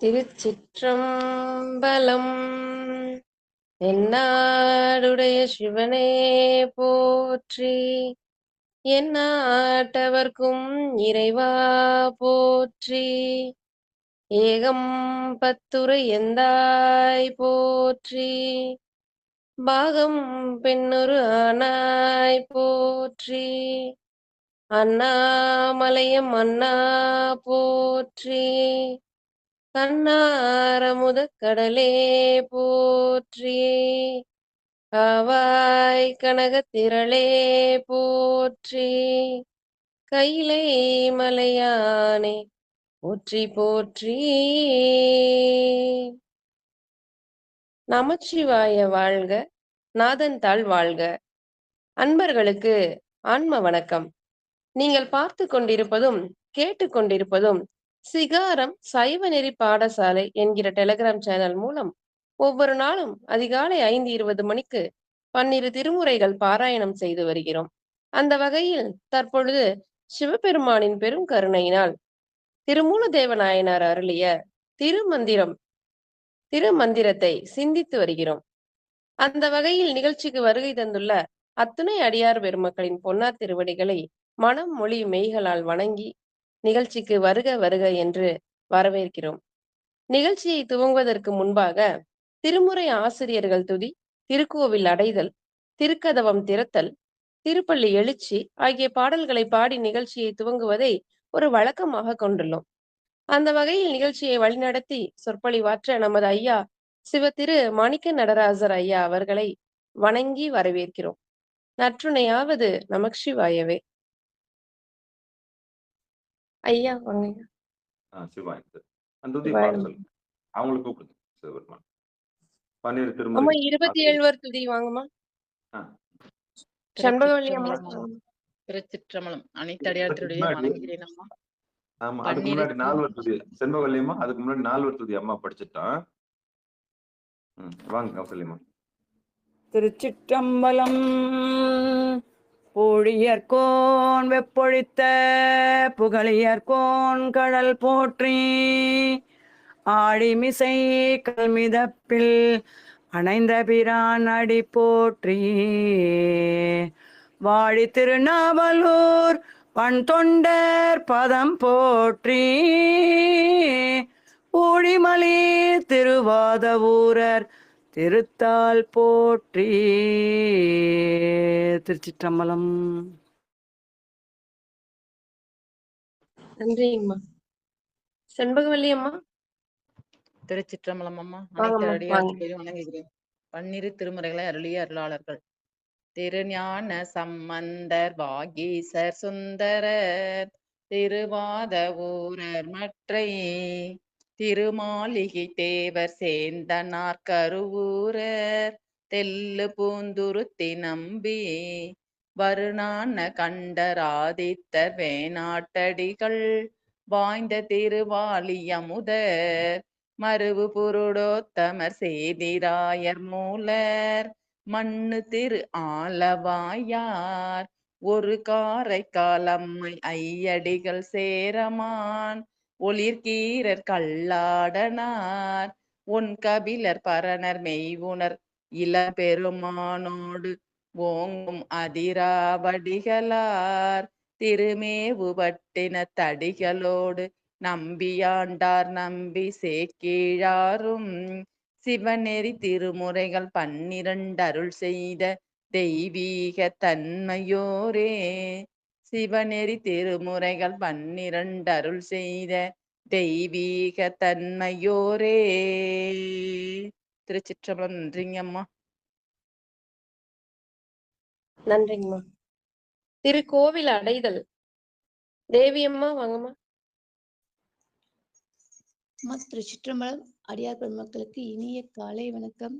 திருச்சிற்றம்பலம். எந்நாடுடைய சிவனே போற்றி, எந்நாட்டவர்க்கும் இறைவா போற்றி. ஏகம் பத்துரை எந்தாய் போற்றி, பாகம் பெண்ணொரு ஆனாய் போற்றி. அண்ணாமலையம் அண்ணா போற்றி, கண்ணாரமுதக் கடலே போற்றி. காவாய் கனகத் திரளே போற்றி, கைலை மலையானே போற்றி போற்றி. நமச்சிவாய வாழ்க, நாதன் தாள் வாழ்க. அன்பர்களுக்கு ஆன்ம வணக்கம். நீங்கள் பார்த்து கொண்டிருப்பதும் கேட்டுக்கொண்டிருப்பதும் சிகாரம் சைவ நெறி பாடசாலை என்கிற டெலிகிராம் சேனல் மூலம் ஒவ்வொரு நாளும் அதிகாலை 5:20 மணிக்கு 12 திருமுறைகள் பாராயணம் செய்து வருகிறோம். அந்த வகையில் தற்பொழுது சிவபெருமானின் பெரும் கருணையினால் திருமூலதேவநாயனார் அருளிய திருமந்திரத்தை சிந்தித்து வருகிறோம். அந்த வகையில் நிகழ்ச்சிக்கு வருகை தந்துள்ள அத்துணை அடியார் பெருமக்களின் பொன்னார் திருவடிகளை மனம் மொழி மெய்களால் வணங்கி நிகழ்ச்சிக்கு வருக வருக என்று வரவேற்கிறோம். நிகழ்ச்சியை துவங்குவதற்கு முன்பாக திருமுறை ஆசிரியர்கள் துதி, திருக்கோவில் அடைதல், திருக்கதவம் திறத்தல், திருப்பள்ளி எழுச்சி ஆகிய பாடல்களை பாடி நிகழ்ச்சியை துவங்குவதை ஒரு வழக்கமாக கொண்டுள்ளோம். அந்த வகையில் நிகழ்ச்சியை வழிநடத்தி சொற்பொழிவாற்ற நமது ஐயா சிவ மாணிக்க நடராசர் ஐயா அவர்களை வணங்கி வரவேற்கிறோம். நற்றுணையாவது நமசிவாயவே. ஐயா வாங்க. அவங்களுக்கு கூப்பிடுங்க. சிவபெருமான் 27 துதி வாங்கம்மா. சண்பகவல்லி அம்மா. திருச்சிற்றம்பலம். அனைத்தடியார்களுடைய வணங்குகிறேன் அம்மா. ஆமா, அதுக்கு முன்னாடி 4 துதி செண்பகவல்லி அம்மா, அதுக்கு முன்னாடி 4 துதி அம்மா படிச்சுட்டான். வாங்க கௌசல்யம்மா. திருச்சிற்றம்பலம். பொழியர்கோன் வெப்பொழித்த புகழியர்கோன் கடல் போற்றி, ஆழிமிசை கல்மிதப்பில் அணைந்த பிரான் அடி போற்றி, வாழி திருநாவலூர் பண் தொண்டர் பதம் போற்றி, ஊழிமலி திருவாத ஊரர் திருத்தால் போற்றி. திருச்சிற்றம்பலம். நன்றிங்கம்மா. செண்பகவல்லி அம்மா. திருச்சிற்றம்பலம் அம்மா. அனைத்தடியார்களுடைய வணங்குகிறேன். 12 திருமுறைகளை அருளிய அருளாளர்கள் திருஞான சம்பந்தர், வாகீசர், சுந்தரர், திருவாத ஊரர், மற்றை திருமாளிகை தேவர், சேந்தனார், கருவூரர், தெல்லு பூந்துருத்தி நம்பி, வருணான கண்டராதித்தர், வேணாட்டடிகள், வாய்ந்த திருவாலியமுதர், மருவு புருடோத்தமர், சேதிராயர், மூலர், மண்ணு திரு ஆலவாயார், ஒரு காரைக்காலம்மை, ஐயடிகள், சேரமான், ஒளிர்கீரர், கல்லாடனார், ஒன் கபிலர், பரணர், மெய்வுணர், இளபெருமானோடு ஓங்கும் அதிராவடிகளார், திருமேவு பட்டின தடிகளோடு நம்பியாண்டார், நம்பி சேக்கீழாரும், சிவநெறி திருமுறைகள் 12 அருள் செய்த தெய்வீக தன்மையோரே, சிவநெறி திருமுறைகள் 12 அருள் செய்த தெய்வீக தன்மையோரே. திருச்சிற்றம்பலம். நன்றிங்கம்மா. நன்றிங்கம்மா. திருக்கோவில் அடைதல் தேவியம்மா வாங்கம்மா. திருச்சிற்றம்பலம். அடியார் பெருமக்களுக்கு இனிய காலை வணக்கம்.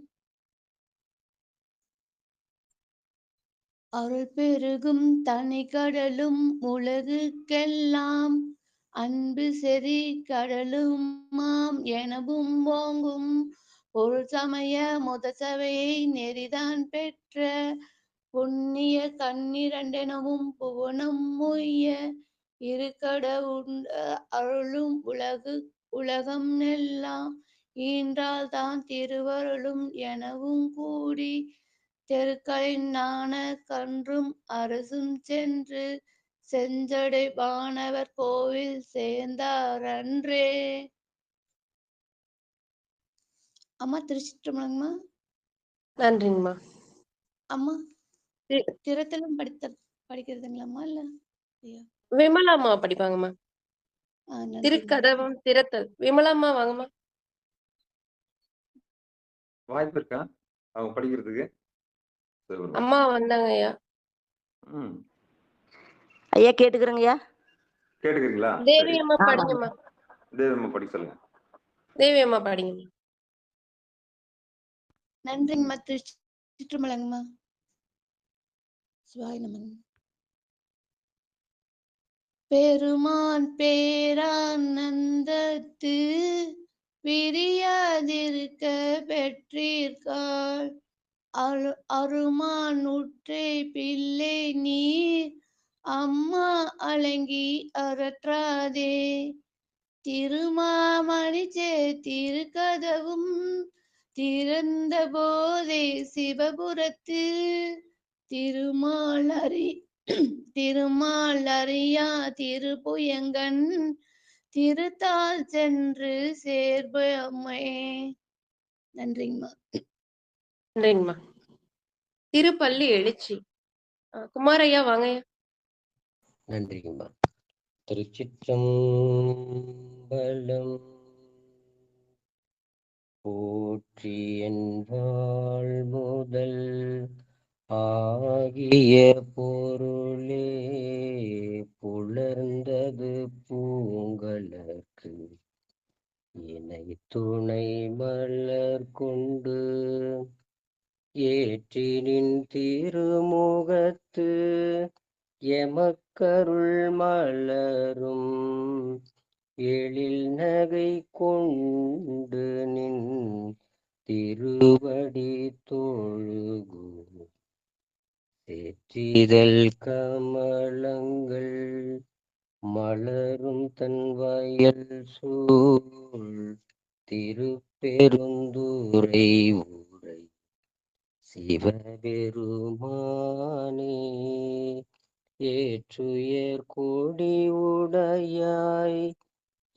அருள் பெருகும் தனி கடலும் உலகுக்கெல்லாம் அன்பு செறி கடலும் மாம் எனவும் ஓங்கும், பொருள் சமய முதசபையை நெறிதான் பெற்ற புண்ணிய கண்ணிரண்டெனவும் புவனம் மொய்ய, இருக்கட உண்ட அருளும் உலகம் எல்லாம் ஈன்றால் தான் திருவருளும் எனவும் கூடி தெருக்களின் நாண கன்றும் அரசும் சென்று செஞ்சடை வானவர் கோவில் சேர்ந்தாரன்றே. அம்மா திருச்சிற்றம்பலங்கம்மா. நன்றிங்கம்மா. அம்மா தி- திறத்தலும் படிக்கிறதுங்களாம்மா இல்ல? ஐயா விமலாம்மா படிப்பாங்கம்மா. நன்றிங்கம்மா. திருக்கதவம் திறத்தல். விமலாம்மா வாங்கம்மா. வாய்ப்பு இருக்கா அவங்க படிக்கிறதுக்கு? அம்மா வந்தாங்க ஐயா. ம் ஐயா கேட்டுக்கிறேங்கய்யா. கேட்டுக்கிறீங்களா? தேவி சரி, அம்மா படிங்கம்மா. தேவம்மா படிக்க சொல்லுங்க. தேவி அம்மா படிங்கம்மா. நன்றிங்கம்மா. திருச்சிற்றம்பலங்கம்மா. சிவாய நமன். பெருமான் பேரானந்தத்து விரியாதிருக்க பெற்றீர்காள் அருமான் உற்றை பிள்ளை நீர் அம்மா அலங்கி அறற்றாதே. திருமாமணிச்சே திருக்கதவும் திறந்த போதே சிவபுரத்து திருமால் அறியா திருப்புயங்கன் திருத்தால் சென்று சேர்பமே. நன்றிங்கம்மா. நன்றிங்கம்மா. திருப்பள்ளி எழுச்சி. குமாரையா வாங்கய்யா. நன்றிங்கம்மா. திருச்சிற்றம்பலம். போற்றி என்பாள் முதல் ஆகிய பொருளே புலர்ந்தது பூங்கலர்க்கு இணை துணை மலர் கொண்டு ஏற்றினின் திருமுகத்து எமக்கருள் மலரும் எழில் நகை கொண்டு நின் திருவடி தொழுகு சேற்றிதழ் கமலங்கள் மலரும் தன் வயல் சூழ் திருப்பெருந்துறை உரை சிவபெருமானே. ஏற்றுயர் கொடி உடையாய்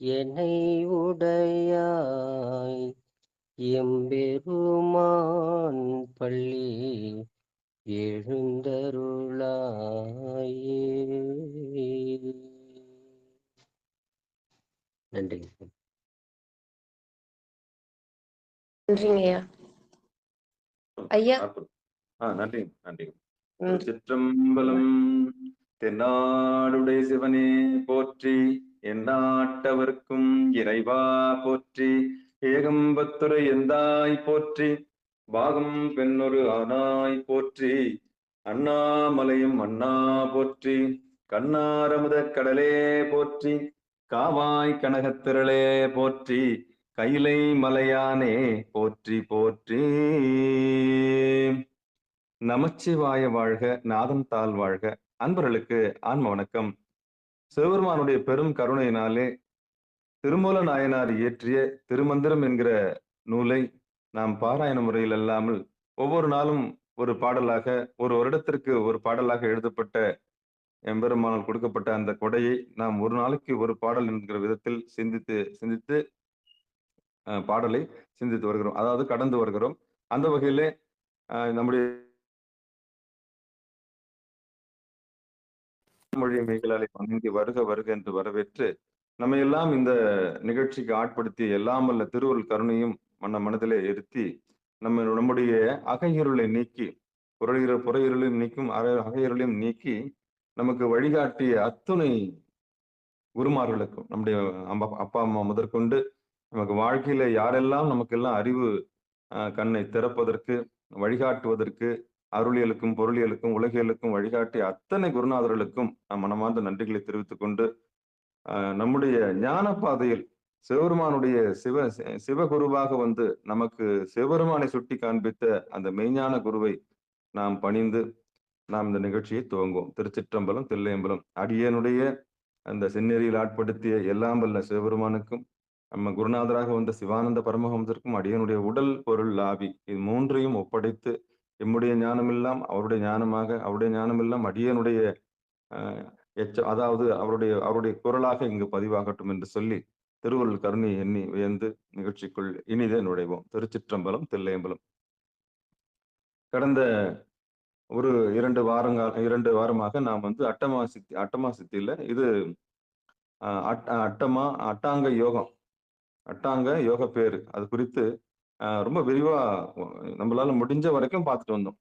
என்னை உடையாய் எம்பெருமான் பள்ளி எழுந்தருளாயே. நன்றி. நன்றிங்கய்யா. ஐயா. நன்றி நன்றி. திருச்சிற்றம்பலம். தென்னாடுடைய சிவனே போற்றி, எந்நாட்டவர்க்கும் இறைவா போற்றி, ஏகம்பத்துரை எந்தாய் போற்றி, பாகம் பெண்ணொரு ஆனாய் போற்றி, அண்ணாமலையும் அண்ணா போற்றி, கண்ணாரமுத கடலே போற்றி, காவாய் கனகத்திரளே போற்றி, கைலை மலையானே போற்றி போற்றி. நமச்சிவாய வாழ்க, நாதம் தாழ் வாழ்க. அன்பர்களுக்கு ஆன்ம வணக்கம். சிவபெருமானுடைய பெரும் கருணையினாலே திருமூல நாயனார் இயற்றிய திருமந்திரம் என்கிற நூலை நாம் பாராயண முறையில் அல்லாமல் ஒவ்வொரு நாளும் ஒரு பாடலாக, ஒரு வருடத்திற்கு ஒரு பாடலாக எழுதப்பட்ட எம்பெருமானால் கொடுக்கப்பட்ட அந்த கொடையை நாம் ஒரு நாளைக்கு ஒரு பாடல் என்கிற விதத்தில் சிந்தித்து பாடலை சிந்தித்து வருகிறோம், அதாவது கடந்து வருகிறோம். அந்த வகையிலே நம்முடைய மொழி மெய்களாலை வணங்கி வருக வருக என்று வரவேற்று நம்ம எல்லாம் இந்த நிகழ்ச்சிக்கு ஆட்படுத்தி எல்லாம் அல்ல திருவருள் கருணையும் மனதிலே இருத்தி நம்முடைய அகையிருளை நீக்கி புறையிருளையும் நீக்கும் அகையிருளையும் நீக்கி நமக்கு வழிகாட்டிய அத்துணை குருமார்களுக்கும், நம்முடைய அப்பா அம்மா முதற்கொண்டு நமக்கு வாழ்க்கையில யாரெல்லாம் நமக்கெல்லாம் அறிவு கண்ணை திறப்பதற்கு வழிகாட்டுவதற்கு அருளியலுக்கும் பொருளியலுக்கும் உலகியலுக்கும் வழிகாட்டிய அத்தனை குருநாதர்களுக்கும் மனமார்ந்த நன்றிகளை தெரிவித்துக் கொண்டு நம்முடைய ஞான பாதையில் சிவபெருமானுடைய சிவகுருவாக வந்து நமக்கு சிவபெருமானை சுட்டி காண்பித்த அந்த மெய்ஞான குருவை நாம் பணிந்து நாம் இந்த நிகழ்ச்சியை துவங்குவோம். திருச்சிற்றம்பலம், தில்லையம்பலம். அடியனுடைய அந்த செந்நெறியில் ஆட்படுத்திய எல்லாம் வல்ல சிவபெருமானுக்கும் நம்ம குருநாதராக வந்த சிவானந்த பரமஹம்சருக்கும் அடியனுடைய உடல் பொருள் ஆவி இது மூன்றையும் ஒப்படைத்து எம்முடைய ஞானமெல்லாம் அவருடைய ஞானமாக, அவருடைய ஞானமெல்லாம் அடியனுடைய அதாவது அவருடைய குரலாக இங்கு பதிவாகட்டும் என்று சொல்லி திருவள்ளுவர் கருணை எண்ணி வியந்து நிகழ்ச்சிக்குள் இனிதே நுழைவோம். திருச்சிற்றம்பலம், தில்லையம்பலம். கடந்த ஒரு 2 வாரமாக நாம் வந்து அட்டமாசித்தியில இது அட்டாங்க யோகம், அட்டாங்க யோக பேரு அது குறித்து ரொம்ப விரிவா நம்மளால முடிஞ்ச வரைக்கும் பார்த்துட்டு வந்தோம்.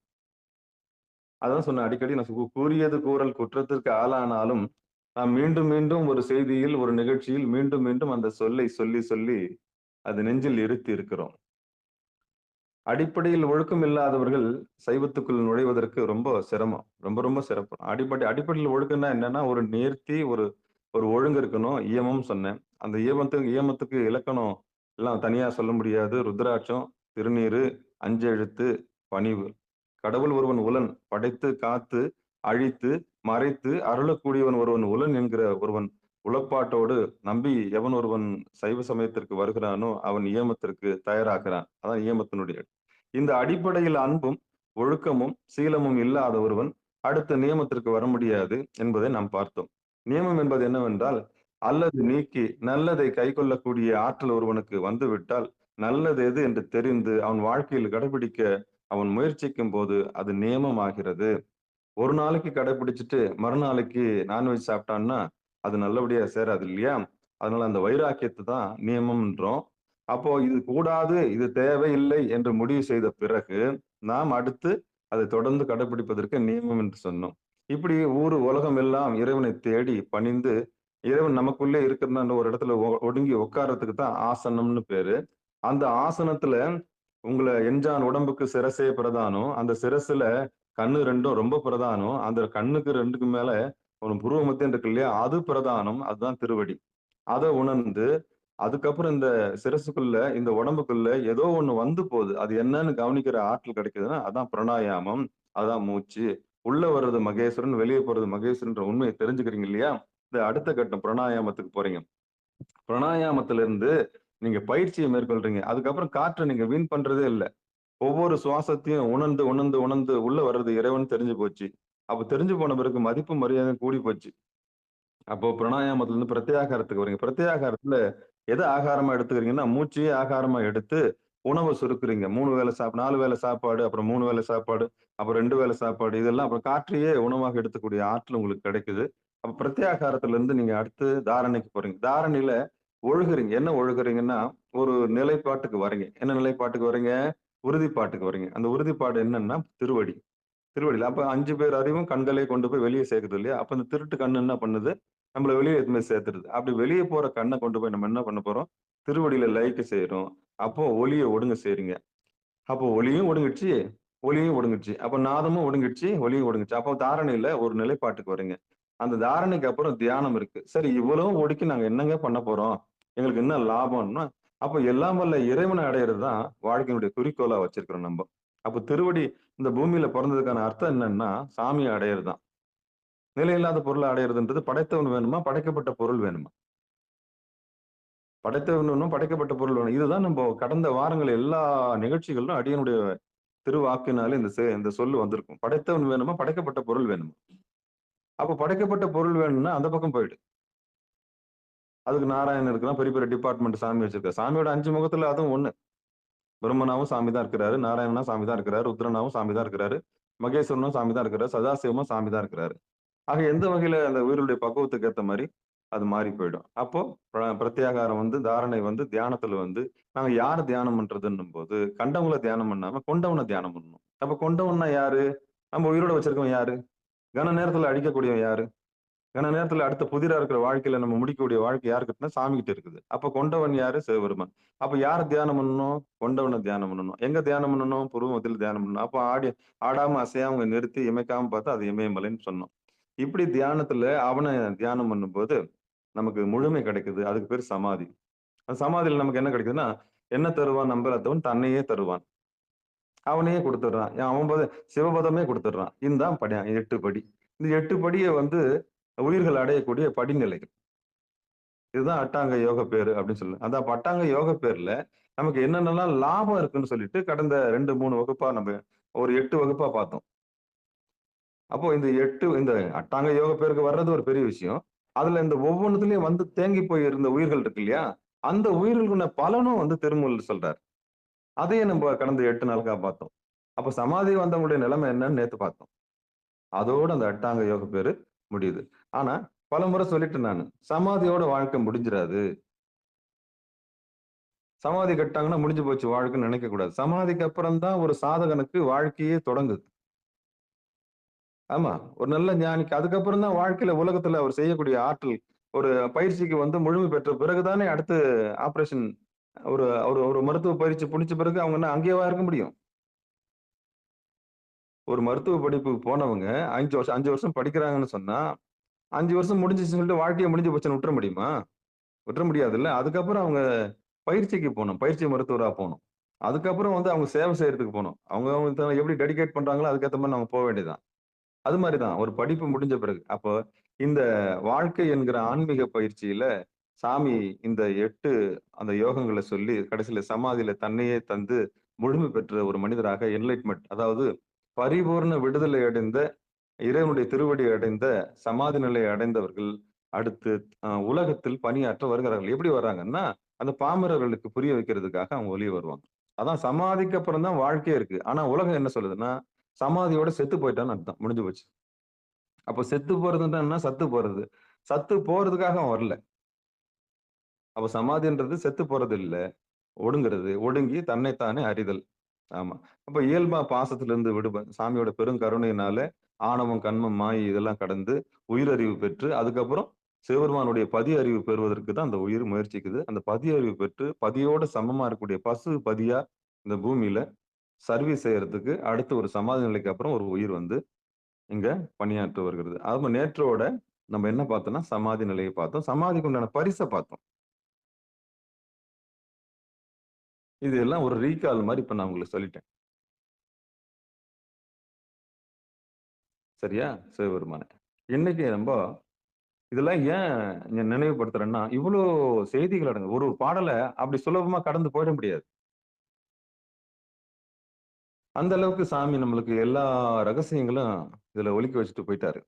அதான் சொன்ன அடிக்கடி நான் கூறியது கூறல் குற்றத்திற்கு ஆளானாலும் நாம் மீண்டும் மீண்டும் ஒரு செய்தியில், ஒரு நிகழ்ச்சியில் மீண்டும் மீண்டும் அந்த சொல்லை சொல்லி சொல்லி அது நெஞ்சில் இருத்தி இருக்கிறோம். அடிப்படையில் ஒழுக்கம் இல்லாதவர்கள் சைவத்துக்குள் நுழைவதற்கு ரொம்ப சிரமம், ரொம்ப சிறப்பு. அடிப்படையில் ஒழுக்கம்னா என்னன்னா, ஒரு நேர்த்தி, ஒரு ஒழுங்கு இருக்கணும். ஈயமும் சொன்னேன். அந்த ஈயமத்துக்கு இலக்கணம் எல்லாம் தனியா சொல்ல முடியாது. ருத்ராட்சம், திருநீரு, 5 எழுத்து, பணிவு. கடவுள் ஒருவன் உலன், படைத்து காத்து அழித்து மறைத்து அருளக்கூடியவன் ஒருவன் உலன் என்கிற ஒருவன் உளப்பாட்டோடு நம்பி எவன் ஒருவன் சைவ சமயத்திற்கு வருகிறானோ அவன் நியமத்திற்கு தயாராகிறான். அதான் நியமத்தினுடைய. இந்த அடிப்படையில் அன்பும் ஒழுக்கமும் சீலமும் இல்லாத ஒருவன் அடுத்த நியமத்திற்கு வர முடியாது என்பதை நாம் பார்த்தோம். நியமம் என்பது என்னவென்றால், அல்லது நீக்கி நல்லதை கை கொள்ளக்கூடிய ஆற்றல் ஒருவனுக்கு வந்துவிட்டால் நல்லது எது என்று தெரிந்து அவன் வாழ்க்கையில் கடைபிடிக்க அவன் முயற்சிக்கும் போது அது நியமம் ஆகிறது. ஒரு நாளைக்கு கடைபிடிச்சிட்டு மறுநாளைக்கு நான்வெஜ் சாப்பிட்டான்னா அது நல்லபடியா சேராது இல்லையா? அதனால அந்த வைராக்கியத்தை தான் நியமம்ன்றோம். அப்போ இது கூடாது, இது தேவையில்லை என்று முடிவு செய்த பிறகு நாம் அடுத்து அதை தொடர்ந்து கடைபிடிப்பதற்கு நியமம் என்று சொன்னோம். இப்படி உலகம் எல்லாம் இறைவனை தேடி பணிந்து இறைவன் நமக்குள்ளே இருக்கிற ஒரு இடத்துல ஒடுங்கி உட்கார்றதுக்கு தான் ஆசனம்னு பேரு. அந்த ஆசனத்துல உங்களை எஞ்சான் உடம்புக்கு சிரசே பிரதானம். அந்த சிரசுல கண்ணு 2ம் ரொம்ப பிரதானம். அந்த கண்ணுக்கு 2க்கு மேல ஒரு புருவ மத்தியம் இருக்கு இல்லையா, அது பிரதானம். அதுதான் திருவடி. அதை உணர்ந்து அதுக்கப்புறம் இந்த சிரசுக்குள்ள, இந்த உடம்புக்குள்ள ஏதோ ஒண்ணு வந்து போகுது, அது என்னன்னு கவனிக்கிற ஆற்றல் கிடைக்குதுன்னா அதான் பிராணாயாமம், அதான் மூச்சு. உள்ள வர்றது மகேஸ்வரன், வெளியே போறது மகேஸ்வரன்ற உண்மையை தெரிஞ்சுக்கிறீங்க இல்லையா? இந்த அடுத்த கட்டம் பிராணாயாமத்துக்கு போறீங்க. பிராணாயாமத்துல இருந்து நீங்க பயிற்சியை மேற்கொள்றீங்க. அதுக்கப்புறம் காற்றை நீங்க வீண் பண்றதே இல்லை. ஒவ்வொரு சுவாசத்தையும் உணர்ந்து உணர்ந்து உணர்ந்து உள்ள வர்றது இறைவன் தெரிஞ்சு போச்சு. அப்ப தெரிஞ்சு போன பிறகு மதிப்பு மரியாதை கூடி போச்சு. அப்போ பிராணாயாமத்துல இருந்து பிரத்யாகாரத்துக்கு வரீங்க. பிரத்யாகாரத்துல எதை ஆகாரமா எடுத்துக்கிறீங்கன்னா, மூச்சையே ஆகாரமா எடுத்து உணவை சுருக்குறீங்க. 4 வேளை சாப்பாடு, அப்புறம் 3 வேளை சாப்பாடு, அப்புறம் 2 வேளை சாப்பாடு, இதெல்லாம் அப்புறம் காற்றையே உணவாக எடுத்துக்கூடிய ஆற்றல் உங்களுக்கு கிடைக்குது. அப்ப பிரத்யாகாரத்துல இருந்து நீங்க அடுத்து தாரணைக்கு போறீங்க. தாரணையில ஒழுகுறீங்க. என்ன ஒழுகுறீங்கன்னா, ஒரு நிலைப்பாட்டுக்கு வரீங்க. என்ன நிலைப்பாட்டுக்கு வரீங்க? உறுதிப்பாட்டுக்கு வரீங்க. அந்த உறுதிப்பாடு என்னன்னா திருவடியில. அப்ப 5 பேர் அறிவும் கண்களை கொண்டு போய் வெளியே சேர்க்குது இல்லையா? அப்ப இந்த திருட்டு கண்ணு என்ன பண்ணுது? நம்மள வெளியே எதுவுமே சேர்த்துருது. அப்படி வெளியே போற கண்ணை கொண்டு போய் நம்ம என்ன பண்ண போறோம்? திருவடியில லயிக்க செய்யறோம். அப்போ ஒலியை ஒடுங்க செய்றீங்க. அப்போ ஒலியும் ஒடுங்கிடுச்சு. அப்ப நாதமும் ஒடுங்கிடுச்சு, ஒலியும் ஒடுங்கிடுச்சு. அப்போ தாரணையில ஒரு நிலைப்பாட்டுக்கு வரீங்க. அந்த தாரணைக்கு அப்புறம் தியானம் இருக்கு. சரி, இவ்வளவும் ஒடுக்கி நாங்க என்னங்க பண்ண போறோம்? எங்களுக்கு என்ன லாபம்னா, அப்ப எல்லாம் வல்ல இறைவனை அடையிறது தான் வாழ்க்கையினுடைய குறிக்கோளா வச்சிருக்கிறோம் நம்ம. அப்ப திருவடி இந்த பூமியில பிறந்ததுக்கான அர்த்தம் என்னன்னா, சாமியை அடையிறது தான். நிலையில்லாத பொருளை அடையிறதுன்றது படைத்தவன் வேணுமா, படைக்கப்பட்ட பொருள் வேணுமா? படைத்தவன் வேணும், படைக்கப்பட்ட பொருள் வேணும். இதுதான் நம்ம கடந்த வாரங்கள் எல்லா நிகழ்ச்சிகளிலும் அடியனுடைய திருவாக்கினாலே இந்த சொல்லு வந்திருக்கும். படைத்தவன் வேணுமா, படைக்கப்பட்ட பொருள் வேணுமா? அப்ப படைக்கப்பட்ட பொருள் வேணும்னா அந்த பக்கம் போயிடு. அதுக்கு நாராயணன் இருக்கலாம், பெரிய பெரிய டிபார்ட்மெண்ட் சாமி வச்சிருக்காரு. சாமியோட 5 முகத்துல அதுவும் ஒண்ணு. பிரம்மனாவும் சாமி தான் இருக்கிறாரு, நாராயணனா சாமி தான் இருக்கிறாரு, ருத்ரனாவும் சாமி தான் இருக்கிறாரு, மகேஸ்வரனும் சாமி தான் இருக்கிறாரு, சதாசிவமும் சாமி தான் இருக்கிறாரு. ஆக எந்த வகையில அந்த உயிருடைய பக்குவத்துக்கு ஏற்ற மாதிரி அது மாறி போயிடும். அப்போ பிரத்யாகாரம் தாரணை தியானத்துல நாங்க யார் தியானம் பண்றதுன்னும் போது கண்டவங்கள தியானம் பண்ணாம கொண்டவனை தியானம் பண்ணணும். அப்ப கொண்டவன்னா யாரு? நம்ம உயிரோட வச்சிருக்கோம் யாரு? கன நேரத்துல அழிக்கக்கூடியவன் யாரு? கன நேரத்துல அடுத்த புதிரா இருக்கிற வாழ்க்கையில நம்ம முடிக்கக்கூடிய வாழ்க்கை யாருக்கிட்டனா சாமி கிட்ட இருக்குது. அப்ப கொண்டவன் யாரு? சிவபெருமான். அப்ப யார் தியானம் பண்ணணும்? கொண்டவனை தியானம் பண்ணணும். எங்க தியானம் பண்ணணும்? புருவத்தில் தியானம் பண்ணணும். அப்ப ஆடாம அசையாம நிறுத்தி இமைக்காம பார்த்தா அது இமயமலைன்னு சொன்னோம். இப்படி தியானத்துல அவனை தியானம் பண்ணும்போது நமக்கு முழுமை கிடைக்குது. அதுக்கு பேர் சமாதி. அந்த சமாதியில நமக்கு என்ன கிடைக்குதுன்னா, என்ன தருவான்? நம்பலத்தவன் தன்னையே தருவான். அவனையே கொடுத்துடுறான். அவன் சிவபதமே கொடுத்துடுறான். இதுதான் 8 படி. இந்த 8 படியை உயிர்கள் அடையக்கூடிய படிநிலைகள். இதுதான் அட்டாங்க யோக பேரு அப்படின்னு சொல்லு. அந்த அட்டாங்க யோக பேர்ல நமக்கு என்னென்னலாம் லாபம் இருக்குன்னு சொல்லிட்டு கடந்த 2, 3 வகுப்பா நம்ம ஒரு 8 வகுப்பா பார்த்தோம். அப்போ இந்த அட்டாங்க யோக பேருக்கு வர்றது ஒரு பெரிய விஷயம். அதுல இந்த ஒவ்வொன்னுத்துலயும் வந்து தேங்கி போய் இருந்த உயிர்கள் இருக்கு இல்லையா? அந்த உயிர்களுக்குள்ள பலனும் வந்து திருமூலர் சொல்றார். அதையே நம்ம கடந்த 8 நாளுக்கா பார்த்தோம். அப்ப சமாதி வந்தவங்களுடைய நிலைமை என்னன்னு நேத்து பார்த்தோம். அதோட அந்த அட்டாங்க யோக பேரு முடியுது. ஆனா பலமுறை சொல்லிட்டேன் நானு. சமாதியோட வாழ்க்கை முடிஞ்சிராது. சமாதி கட்டாங்கன்னா முடிஞ்சு போச்சு வாழ்க்கைன்னு நினைக்க கூடாது. சமாதிக்கு அப்புறம் தான் ஒரு சாதகனுக்கு வாழ்க்கையே தொடங்குது. ஆமா. ஒரு நல்ல ஞானிக்கு அதுக்கப்புறம் தான் வாழ்க்கையில உலகத்துல அவர் செய்யக்கூடிய ஆற்றல் ஒரு பயிற்சிக்கு வந்து முழுமை பெற்ற பிறகுதானே அடுத்து ஆப்பரேஷன் ஒரு ஒரு ஒரு மருத்துவ பயிற்சி முடிச்ச பிறகு அவங்க என்ன அங்கேயேவா இருக்க முடியும்? ஒரு மருத்துவ படிப்புக்கு போனவங்க 5 வருஷம் படிக்கிறாங்கன்னு சொன்னா, 5 வருஷம் முடிஞ்சுச்சுன்னு சொல்லிட்டு வாழ்க்கையே முடிஞ்சு போச்சுன்னு விட்டுற முடியுமா? விட்டுற முடியாதுல்ல. அதுக்கப்புறம் அவங்க பயிற்சிக்கு போணும். பயிற்சி மருத்துவரா போணும். அதுக்கப்புறம் வந்து அவங்க சேவை செய்யறதுக்கு போணும். அவங்க எப்படி டெடிகேட் பண்றாங்களோ அதுக்கேத்த மாரி நம்ம போ வேண்டியதுதான். அது மாரிதான் ஒரு படிப்பு முடிஞ்ச பிறகு. அப்போ இந்த வாழ்க்கை என்கிற ஆன்மீக பயிற்சியில சாமி இந்த 8 அந்த யோகங்கள சொல்லி கடைசியில சமாதியில தன்னையே தந்து முழுமை பெற்ற ஒரு மனிதராக என்லைட்மென்ட் அதாவது பரிபூர்ண விடுதலை அடைந்த இறைவனுடைய திருவடி அடைந்த சமாதி நிலை அடைந்தவர்கள் அடுத்து உலகத்தில் பணியாற்ற வருகிறார்கள். எப்படி வர்றாங்கன்னா, அந்த பாமரர்களுக்கு புரிய வைக்கிறதுக்காக அவங்க வெளிய வருவாங்க. அதான் சமாதிக்கு அப்புறம் தான் வாழ்க்கையே இருக்கு. ஆனா உலகம் என்ன சொல்லுதுன்னா, சமாதியோட செத்து போயிட்டான்னு அர்த்தம். முடிஞ்சு போச்சு. அப்ப செத்து போறதுன்னா என்ன? சத்து போறது. சத்து போறதுக்காக அவன் வரல. அப்ப சமாதின்றது செத்து போறது இல்ல. ஒடுங்குறது. ஒடுங்கி தன்னைத்தானே அறிதல். ஆமா. அப்ப இயல்பா பாசத்திலிருந்து சாமியோட பெருங்கருணையினால ஆணவம், கன்மம், மாயை இதெல்லாம் கடந்து உயிரறிவு பெற்று, அதுக்கப்புறம் சிவபெருமானுடைய பதி அறிவு பெறுவதற்கு தான் அந்த உயிர் முயற்சிக்குது. அந்த பதி அறிவு பெற்று, பதியோட சமமா இருக்கக்கூடிய பசு பதியா இந்த பூமியில சர்வீஸ் செய்யறதுக்கு அடுத்து ஒரு சமாதி நிலைக்கு அப்புறம் ஒரு உயிர் வந்து இங்க பணியாற்ற வருகிறது. ஆமா நேற்றோட நம்ம என்ன பார்த்தோம்னா, சமாதி நிலையை பார்த்தோம். சமாதிக்கு உண்டான பரிச பார்த்தோம். இது எல்லாம் ஒரு ரீகால் மாரி இப்ப நான் உங்களுக்கு சொல்லிட்டேன். சரியா? சிவபெருமானே. இன்னைக்கு நம்ப இதெல்லாம் ஏன் நினைவுபடுத்துறேன்னா, இவ்ளோ செய்திகள் அடங்கு ஒரு பாடல அப்படி சுலபமா கடந்து போயிட முடியாது. அந்த அளவுக்கு சாமி நம்மளுக்கு எல்லா ரகசியங்களும் இதுல ஒளிக்க வச்சுட்டு போயிட்டாரு.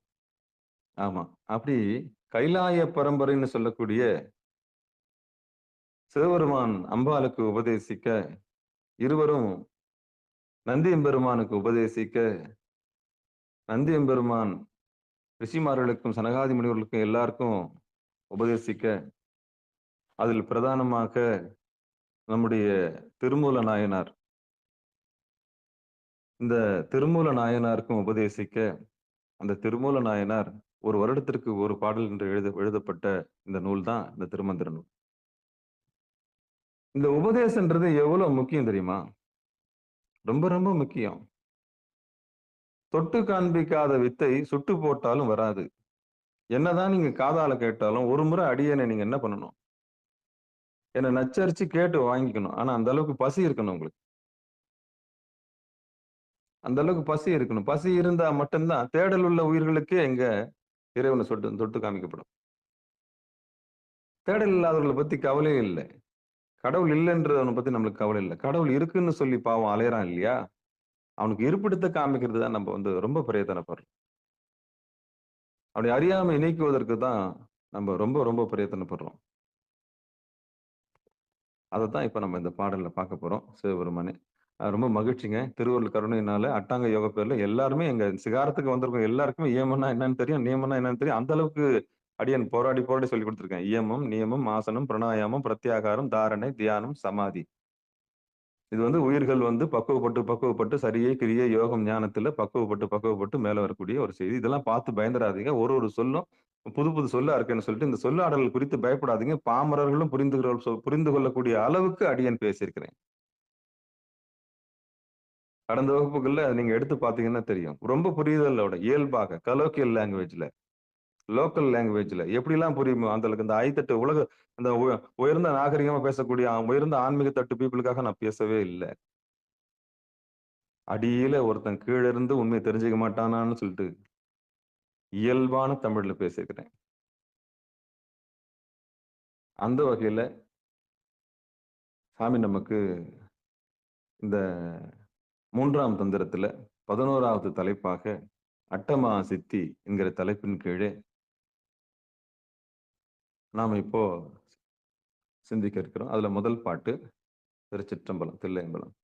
ஆமா. அப்படி கைலாய பரம்பரைன்னு சொல்லக்கூடிய சிவபெருமான் அம்பாளுக்கு உபதேசிக்க, இருவரும் நந்தியம்பெருமானுக்கு உபதேசிக்க, நந்தியம்பெருமான் ரிஷிமார்களுக்கும், சனகாதி முனிவர்களுக்கும் எல்லாருக்கும் உபதேசிக்க, அதில் பிரதானமாக நம்முடைய திருமூல நாயனார் இந்த திருமூல நாயனாருக்கும் உபதேசிக்க, அந்த திருமூல நாயனார் ஒரு வருடத்திற்கு ஒரு பாடல் என்று எழுதப்பட்ட இந்த நூல் தான் இந்த திருமந்திர நூல். இந்த உபதேசன்றது எவ்வளவு முக்கியம் தெரியுமா? ரொம்ப ரொம்ப முக்கியம். தொட்டு காண்பிக்காத வித்தை சுட்டு போட்டாலும் வராது. என்னதான் நீங்க காதால கேட்டாலும் ஒரு முறை அடியேனை நீங்க என்ன பண்ணணும்? என்ன நச்சரிச்சு கேட்டு வாங்கிக்கணும். ஆனா அந்த அளவுக்கு பசி இருக்கணும் உங்களுக்கு. அந்த அளவுக்கு பசி இருக்கணும். பசி இருந்தா மட்டும்தான் தேடல் உள்ள உயிர்களுக்கே எங்க இறைவனை தொட்டு காமிக்கப்படும். தேடல் இல்லாதவர்களை பத்தி கவலையே இல்ல. கடவுள் இல்லைன்றவனை பத்தி நம்மளுக்கு கவலை இல்ல. கடவுள் இருக்குன்னு சொல்லி பாவம் அலையறான் இல்லையா? அவனுக்கு இருப்பிடத்தை காமிக்கிறது தான் நம்ம வந்து ரொம்ப பிரயத்தனப்படுறோம். அவனுடைய அறியாமை நீக்குவதற்கு தான் நம்ம ரொம்ப ரொம்ப பிரயத்தனப்படுறோம். அதத்தான் இப்ப நம்ம இந்த பாடல்ல பார்க்க போறோம். சிவபெருமானே. ரொம்ப மகிழ்ச்சிங்க. திருவருள் கருணையினால அட்டாங்க யோக பேர்ல எல்லாருமே எங்க சிகாரத்துக்கு வந்திருக்கோம் எல்லாருக்குமே இயமம்னா என்னன்னு தெரியும், நியமம்னா என்னன்னு தெரியும். அந்த அளவுக்கு அடியேன் போராடி போராடி சொல்லிக் கொடுத்திருக்கேன். இயமம், நியமம், ஆசனம், பிராணாயாமம், பிரத்யாகாரம், தாரணை, தியானம், சமாதி. இது வந்து உயிர்கள் வந்து பக்குவப்பட்டு சரியை, கிரியை, யோகம், ஞானத்துல பக்குவப்பட்டு மேல வரக்கூடிய ஒரு செய்தி. இதெல்லாம் பார்த்து பயந்துராதீங்க. ஒரு ஒரு சொல்லும் புது புது சொல்லா இருக்குன்னு சொல்லிட்டு இந்த சொல்லாடல் குறித்து பயப்படாதீங்க. பாமரர்களும் புரிந்து கொள்ளக்கூடிய அளவுக்கு அடியேன் பேசியிருக்கிறேன். கடந்த வகுப்புகள்ல நீங்க எடுத்து பார்த்தீங்கன்னா தெரியும். ரொம்ப புரிதலோட இயல்பாக கலோக்கியல் லாங்குவேஜ்ல, லோக்கல் லாங்குவேஜ்ல எப்படிலாம் புரியுமோ அந்த அளவுக்கு இந்த ஐத்தட்டு அந்த உயர்ந்த நாகரிகமா பேசக்கூடிய உயர்ந்த ஆன்மீக தட்டு பீப்புளுக்காக நான் பேசவே இல்ல. அடியில ஒருத்தன் கீழ இருந்து உண்மையை தெரிஞ்சுக்க மாட்டானான்னு சொல்லிட்டு இயல்பான தமிழ்ல பேசியிருக்கிறேன். அந்த வகையில சாமி நமக்கு இந்த 3ஆம் தந்திரத்துல 11வது தலைப்பாக அட்டமா சித்தி என்கிற தலைப்பின் கீழே நாம இப்போ சிந்திக்க இருக்கிறோம். அதுல முதல் பாட்டு திருச்சிற்றம்பலம், தில்லையம்பலம்.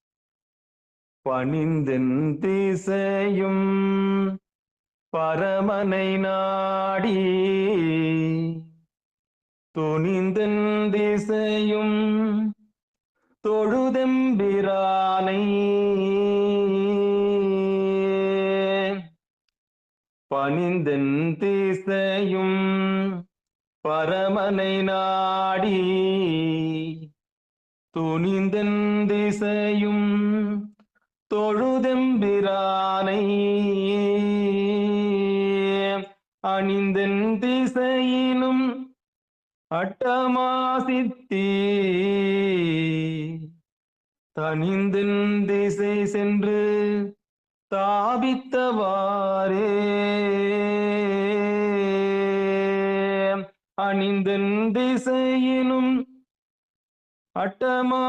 பணிந்தென் திசையும் பரமனை நாடி துணிந்தென் திசையும் தொழுதெம்பிரானை பணிந்தென் திசையும் பரமனை நாடி துணிந்தென் திசையும் தொழுதெம்பிரானை அணிந்தென் திசையினும் அட்டமா சித்தி தனிந்தென் திசை சென்று தாபித்தவாறே அணிந்தென் திசையினும் அட்டமா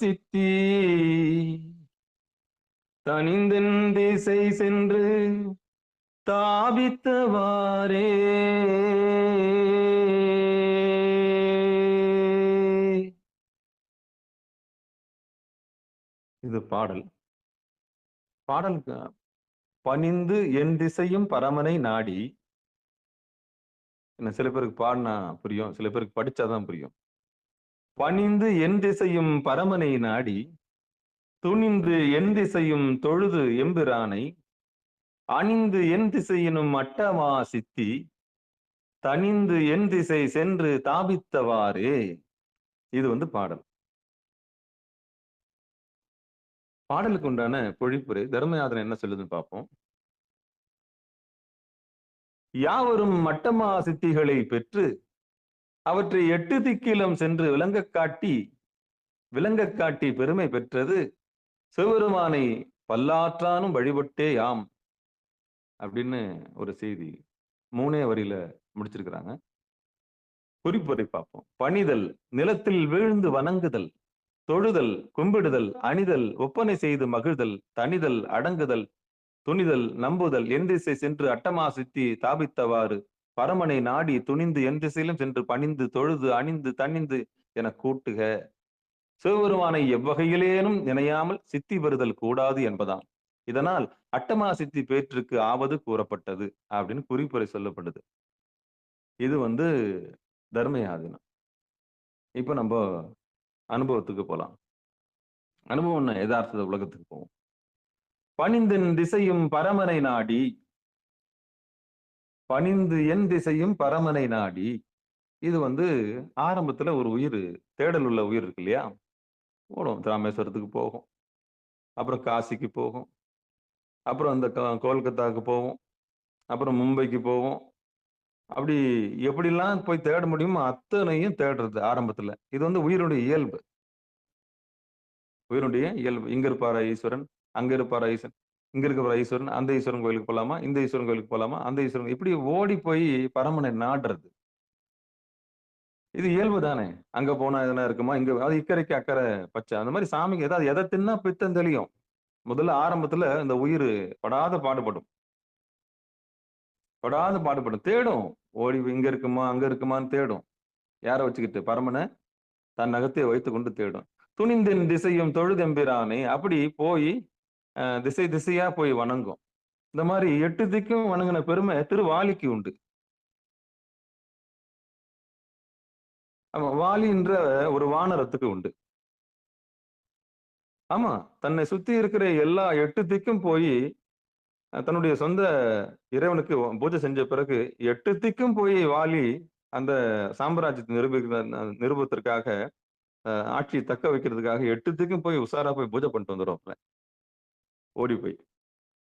சித்தி தனிந்தென் திசை சென்று தாபித்தவாறே. இது பாடல். பாடலுக்கு பணிந்து என் திசையும் பரமனை நாடி. என்ன, சில பேருக்கு பாடினா புரியும், சில பேருக்கு படிச்சாதான் புரியும். பணிந்து என் திசையும் பரமனை நாடி துணிந்து என் திசையும் தொழுது எம்பிரானை அணிந்து என் திசையினும் அட்டமா சித்தி தனிந்து என் திசை சென்று தாபித்தவாறே. இது பாடல். பாடலுக்கு உண்டான பொழிப்புரை தர்மயாதனை என்ன சொல்லுதுன்னு பார்ப்போம். யாவரும் மட்டமா சித்திகளை பெற்று அவற்றை 8 திக்கிலும் சென்று விளங்கக் காட்டி பெருமை பெற்றது சிவபெருமானை பல்லாற்றானும் வழிபட்டே யாம் அப்படின்னு ஒரு செய்தி 3 வரியில முடிச்சிருக்கிறாங்க. குறிப்புரை பார்ப்போம். பணிதல், நிலத்தில் வீழ்ந்து வணங்குதல், தொழுதல், கும்பிடுதல், அணிதல், ஒப்பனை செய்து மகிழ்தல், தணிதல், அடங்குதல், துணிதல், நம்புதல், என் திசை சென்று அட்டமா சித்தி தாபித்தவாறு பரமனை நாடி துணிந்து என் திசையிலும் சென்று பணிந்து தொழுது அணிந்து தணிந்து என கூட்டுக. சிவபெருமானை எவ்வகையிலேனும் நினையாமல் சித்தி பெறுதல் கூடாது என்பதாம். இதனால் அட்டமா சித்தி பேற்றுக்கு ஆவது கூறப்பட்டது அப்படின்னு குறிப்புரை சொல்லப்படுது. இது தர்மயாதினம். இப்ப நம்ம அனுபவத்துக்கு போலாம். அனுபவம் யதார்த்த உலகத்துக்கு போவோம். பணிந்தென் திசையும் பரமனை நாடி, பணிந்து என் திசையும் பரமனை நாடி. இது ஆரம்பத்துல ஒரு உயிர், தேடல் உள்ள உயிர் இருக்கு இல்லையா, போடும். ராமேஸ்வரத்துக்கு போகும், அப்புறம் காசிக்கு போகும், அப்புறம் அந்த கோல்கத்தாவுக்கு போவோம், அப்புறம் மும்பைக்கு போவோம். அப்படி எப்படிலாம் போய் தேட முடியுமோ அத்தனையும் தேடுறது ஆரம்பத்துல. இது உயிருடைய இயல்பு. உயிருடைய இயல்பு. இங்க இருப்பாரா ஈஸ்வரன், அங்க இருப்பாரா ஈஸ்வரன், இங்க இருக்கிற ஈஸ்வரன், அந்த ஈஸ்வரன் கோயிலுக்கு போலாமா, இந்த ஈஸ்வரன் கோயிலுக்கு போலாமா, அந்த ஈஸ்வரன், இப்படி ஓடி போய் பரமனை நாடுறது. இது இயல்பு தானே. அங்க போனா எதனா இருக்குமா, இங்க அது இக்கரைக்கு அக்கறை பச்சை, அந்த மாதிரி சாமிக்கு ஏதாவது எதை தின்னா பித்தம் தெளியும். முதல்ல ஆரம்பத்துல இந்த உயிர் படாத பாடுபடும், தேடும். ஓடி இங்க இருக்குமா அங்க இருக்குமான்னு தேடும். யாரை வச்சுக்கிட்டு? பரமனை தன் நகத்தை வைத்துக் கொண்டு தேடும். துணிந்தின் திசையும் தொழுதெம்பிரானை. அப்படி போய் திசை திசையா போய் வணங்கும். இந்த மாதிரி 8 திக்கும் வணங்கின பெருமை திருவாலிக்கு உண்டு. ஆமா, வாலின்ற ஒரு வானரத்துக்கு உண்டு. ஆமா, தன்னை சுத்தி இருக்கிற எல்லா 8 திக்கும் போய் தன்னுடைய சொந்த இறைவனுக்கு பூஜை செஞ்ச பிறகு 8 திக்கும் போய் வாலி அந்த சாம்ராஜ்யத்தை நிரூபத்திற்காக, ஆட்சியை தக்க வைக்கிறதுக்காக 8 திக்கும் போய் உஷாரா போய் பூஜை பண்ணிட்டு வந்துடும். ஓடி போய்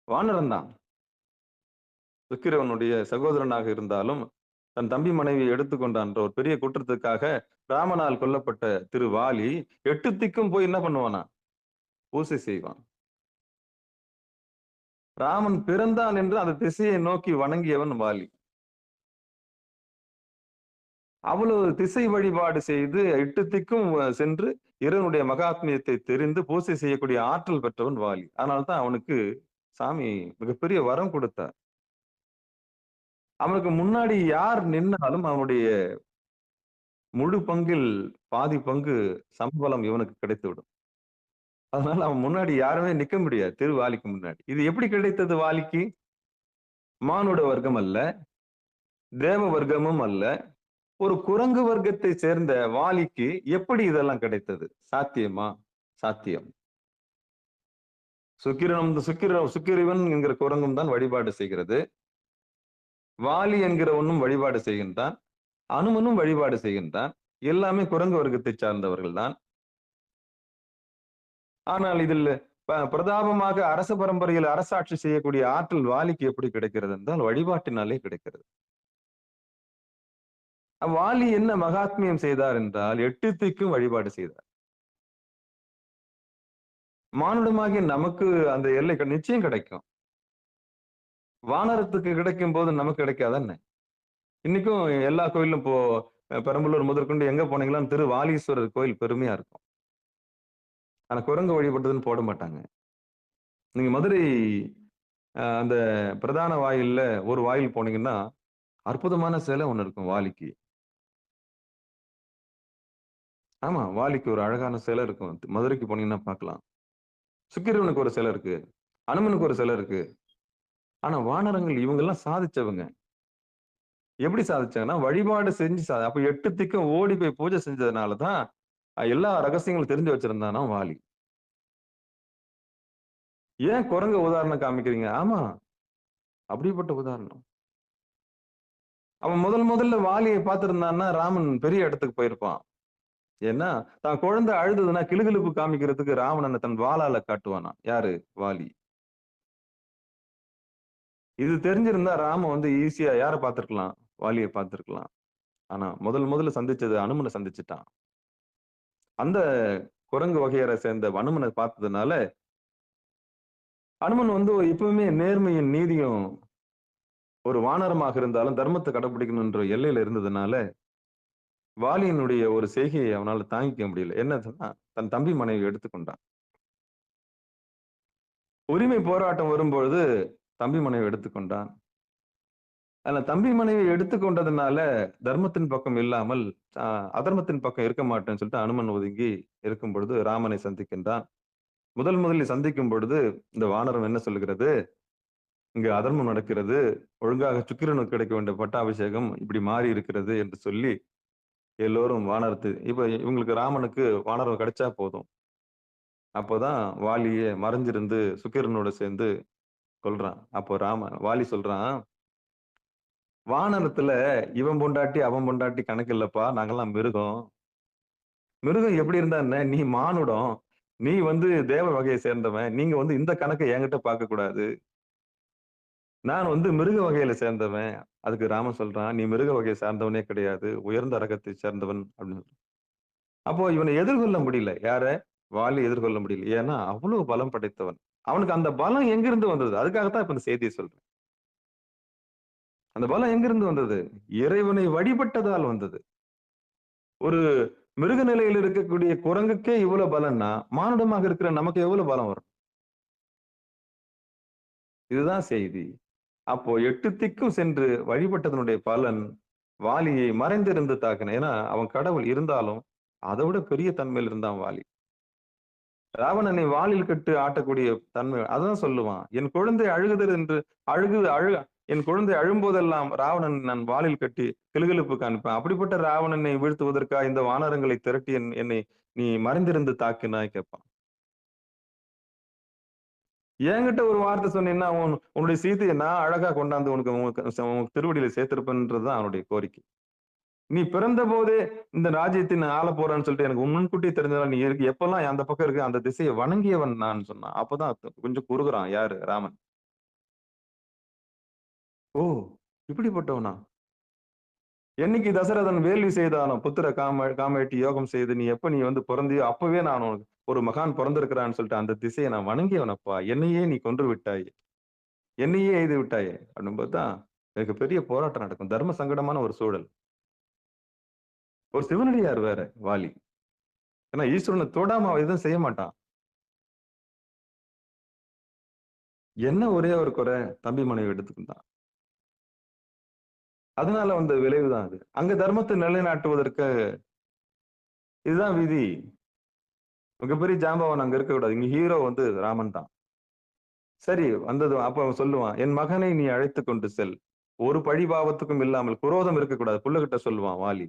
வானரன் தான். சுக்கிரவனுடைய சகோதரனாக இருந்தாலும் தன் தம்பி மனைவியை எடுத்துக்கொண்டான்ற ஒரு பெரிய குற்றத்துக்காக ராமனால் கொல்லப்பட்ட திருவாலி 8 திக்கும் போய் என்ன பண்ணுவானா? பூசை செய்வான். ராமன் பிறந்தான் என்று அந்த திசையை நோக்கி வணங்கியவன் வாலி. அவ்வளவு திசை வழிபாடு செய்து 8 திக்கும் சென்று இறைவனுடைய மகாத்மியத்தை தெரிந்து பூசை செய்யக்கூடிய ஆற்றல் பெற்றவன் வாலி. அதனால்தான் அவனுக்கு சாமி மிகப்பெரிய வரம் கொடுத்தார். அவனுக்கு முன்னாடி யார் நின்னாலும் அவனுடைய முழு பங்கில் பாதி பங்கு சம்பளம் இவனுக்கு கிடைத்துவிடும். அதனால அவன் முன்னாடி யாருமே நிக்க முடியாது திருவாலிக்கு முன்னாடி. இது எப்படி கிடைத்தது வாலிக்கு? மானுட வர்க்கம் அல்ல, தேவ வர்க்கமும் அல்ல, ஒரு குரங்கு வர்க்கத்தை சேர்ந்த வாலிக்கு எப்படி இதெல்லாம் கிடைத்தது? சாத்தியமா? சாத்தியம். சுக்கிரவன் என்கிற குரங்கும் தான் வழிபாடு செய்கிறது. வாலி என்கிற ஒன்னும் வழிபாடு செய்கின்றான். அனுமனும் வழிபாடு செய்கின்றான். எல்லாமே குரங்கு வர்க்கத்தை சார்ந்தவர்கள் தான். ஆனால் இதில் பிரதாபமாக அரச பரம்பரையில் அரசாட்சி செய்யக்கூடிய ஆற்றல் வாலிக்கு எப்படி கிடைக்கிறது என்றால் வழிபாட்டினாலே கிடைக்கிறது. வாலி என்ன மகாத்மியம் செய்தார் என்றால் 8 திக்கும் வழிபாடு செய்தார். மானுடமாகிய நமக்கு அந்த எல்லை நிச்சயம் கிடைக்கும். வானரத்துக்கு கிடைக்கும் போது நமக்கு கிடைக்காதானே? இன்னைக்கும் எல்லா கோயிலும் இப்போ பெரம்பலூர் முதற்கொண்டு எங்க போனீங்களாம் திரு வாலீஸ்வரர் கோயில் பெருமையா இருக்கும். ஆனா குரங்கு வழிபட்டதுன்னு போட மாட்டாங்க. நீங்க மதுரை அந்த பிரதான வாயில்ல ஒரு வாயில் போனீங்கன்னா அற்புதமான சிலை ஒண்ணு இருக்கும் வாலிக்கு. ஆமா, வாலிக்கு ஒரு அழகான சிலை இருக்கும். மதுரைக்கு போனீங்கன்னா பார்க்கலாம். சுக்கிரவனுக்கு ஒரு சிலை இருக்கு, அனுமனுக்கு ஒரு சிலை இருக்கு. ஆனா வானரங்கள் இவங்க எல்லாம் சாதிச்சவங்க. எப்படி சாதிச்சாங்கன்னா வழிபாடு செஞ்சு அப்ப 8 திக்கும் ஓடி போய் பூஜை செஞ்சதுனாலதான் எல்லா ரகசியங்களும் தெரிஞ்சு வச்சிருந்தானா வாலி. ஏன் குரங்க உதாரணம் காமிக்கிறீங்க? ஆமா, அப்படிப்பட்ட உதாரணம். அவன் முதல்ல வாலியை பார்த்திருந்தான்னா ராமன் பெரிய இடத்துக்கு போயிருப்பான். ஏன்னா தான் குழந்தை அழுதுதுன்னா கிளுகிளுப்பு காமிக்கிறதுக்கு ராவணனை தன் வாளால காட்டுவானா. யாரு? வாலி. இது தெரிஞ்சிருந்தா ராம ஈஸியா யாரை பார்த்திருக்கலாம்? வாலியை பார்த்திருக்கலாம். ஆனா முதல்ல சந்திச்சது அனுமனை சந்திச்சுட்டான். அந்த குரங்கு வகையரை சேர்ந்த அனுமனை பார்த்ததுனால அனுமன் எப்பவுமே நேர்மையும் நீதியும் ஒரு வானரமாக இருந்தாலும் தர்மத்தை கடைபிடிக்கணும்ன்ற எல்லையில இருந்ததுனால வாலியினுடைய ஒரு செய்கையை அவனால தாங்கிக்க முடியல. என்னதுன்னா தன் தம்பி மனைவி எடுத்துக்கொண்டான். உரிமை போராட்டம் வரும்பொழுது தம்பி மனைவி எடுத்துக்கொண்டான். ஆனா தம்பி மனைவி எடுத்துக்கொண்டதுனால தர்மத்தின் பக்கம் இல்லாமல் அதர்மத்தின் பக்கம் இருக்க மாட்டேன்னு சொல்லிட்டு அனுமன் ஒதுங்கி இருக்கும் பொழுது ராமனை சந்திக்கின்றான். முதலில் சந்திக்கும் பொழுது இந்த வானரம் என்ன சொல்லுகிறது? இங்க அதர்மம் நடக்கிறது, ஒழுங்காக சுக்கிரனுக்கு கிடைக்க வேண்டிய பட்டாபிஷேகம் இப்படி மாறி இருக்கிறது என்று சொல்லி எல்லோரும் வானரத்து இப்ப இவங்களுக்கு ராமனுக்கு வானரம் கிடைச்சா போதும். அப்போதான் வாலியே மறைஞ்சிருந்து சுக்கிரனோட சேர்ந்து கொல்றான். அப்போ வாலி சொல்றான், வானரத்துல இவன் பொண்டாட்டி அவன் பொண்டாட்டி கணக்கு இல்லப்பா, நாங்கெல்லாம் மிருகம். மிருகம் எப்படி இருந்தா என்ன? நீ மானுடம், நீ தேவ வகையை சேர்ந்தவன். நீங்க இந்த கணக்கை என்கிட்ட பார்க்க கூடாது. நான் மிருக வகையில சேர்ந்தவன். அதுக்கு ராமன் சொல்றான், நீ மிருக வகையை சார்ந்தவனே கிடையாது, உயர்ந்த ரகத்தை சேர்ந்தவன் அப்படின்னு. அப்போ இவனை எதிர்கொள்ள முடியல. யார? வாலி எதிர்கொள்ள முடியல. ஏன்னா அவ்வளவு பலம் படைத்தவன். அவனுக்கு அந்த பலம் எங்கிருந்து வந்தது? அதுக்காகத்தான் இப்ப இந்த செய்தியை சொல்றேன். அந்த பலம் எங்கிருந்து வந்தது? இறைவனை வழிபட்டதால் வந்தது. ஒரு மிருக நிலையில் இருக்கக்கூடிய குரங்குக்கே இவ்வளவு பலம்னா மானுடமாக இருக்கிற நமக்கு எவ்வளவு பலம் வரும்? இதுதான் செய்தி. அப்போ 8 திக்கும் சென்று வழிபட்டதனுடைய பலன் வாலியை மறைந்திருந்து தாக்கின. ஏன்னா அவன் கடவுள் இருந்தாலும் அதை விட பெரிய தன்மையில் இருந்தான் வாலி. ராவணனை வாலில் கட்டு ஆட்டக்கூடிய தன்மை. அதான் சொல்லுவான், என் குழந்தை அழுகுதல் என்று என் குழந்தை அழும்போதெல்லாம் ராவணன் நான் வாலில் கட்டி கிளுகிளுப்பு காண்பேன். அப்படிப்பட்ட ராவணனை வீழ்த்துவதற்காக இந்த வானரங்களை திரட்டி என்னை நீ மறைந்திருந்து தாக்கினாய் கேட்பான். என்கிட்ட ஒரு வார்த்தை சொன்னீங்கன்னா உன்னுடைய சீதையை நான் அழகா கொண்டாந்து உனக்கு திருவடியில சேர்த்திருப்பேன்றதுதான் அவனுடைய கோரிக்கை. நீ பிறந்த போதே இந்த ராஜ்யத்தை நான் ஆள போறேன்னு சொல்லிட்டு எனக்கு முன்கூட்டி தெரிஞ்சதால் நீ இருக்கு எப்பெல்லாம் அந்த பக்கம் இருக்கு அந்த திசையை வணங்கியவன் நான் சொன்னான். அப்பதான் கொஞ்சம் குறுகுறான். யாரு? ராமன். ஓ, இப்படிப்பட்டவனா? என்னைக்கு தசரதன் வேள்வி செய்தானோ புத்திர காமேட்டி யோகம் செய்து நீ எப்ப நீ பிறந்தியோ அப்பவே நான் உனக்கு ஒரு மகான் பிறந்திருக்கிறான்னு சொல்லிட்டு அந்த திசையை நான் வணங்கியவனப்பா. என்னையே நீ கொன்று விட்டாயே, என்னையே எய்து விட்டாயே அப்படின்போதுதான் எனக்கு பெரிய போராட்டம் நடக்கும். தர்ம சங்கடமான ஒரு சூழல். ஒரு சிவனடியார் வேற வாலி. ஏன்னா ஈஸ்வரனை தொடாம அவன் எதுவும் செய்ய மாட்டான். என்ன ஒரே ஒரு குறை, தம்பி மனைவி எடுத்துக்கிட்டான். அதனால வந்த விளைவுதான் அது. அங்க தர்மத்தை நிலைநாட்டுவதற்கு இதுதான் விதி. மிகப்பெரிய ஜாம்பவான் அங்க இருக்கக்கூடாது. இங்க ஹீரோ ராமன் தான். சரி வந்தது. அப்ப அவன் சொல்லுவான், என் மகனை நீ அழைத்து கொண்டு செல். ஒரு பழிபாவத்துக்கும் இல்லாமல், குரோதம் இருக்கக்கூடாது. புள்ளகிட்ட சொல்லுவான் வாலி.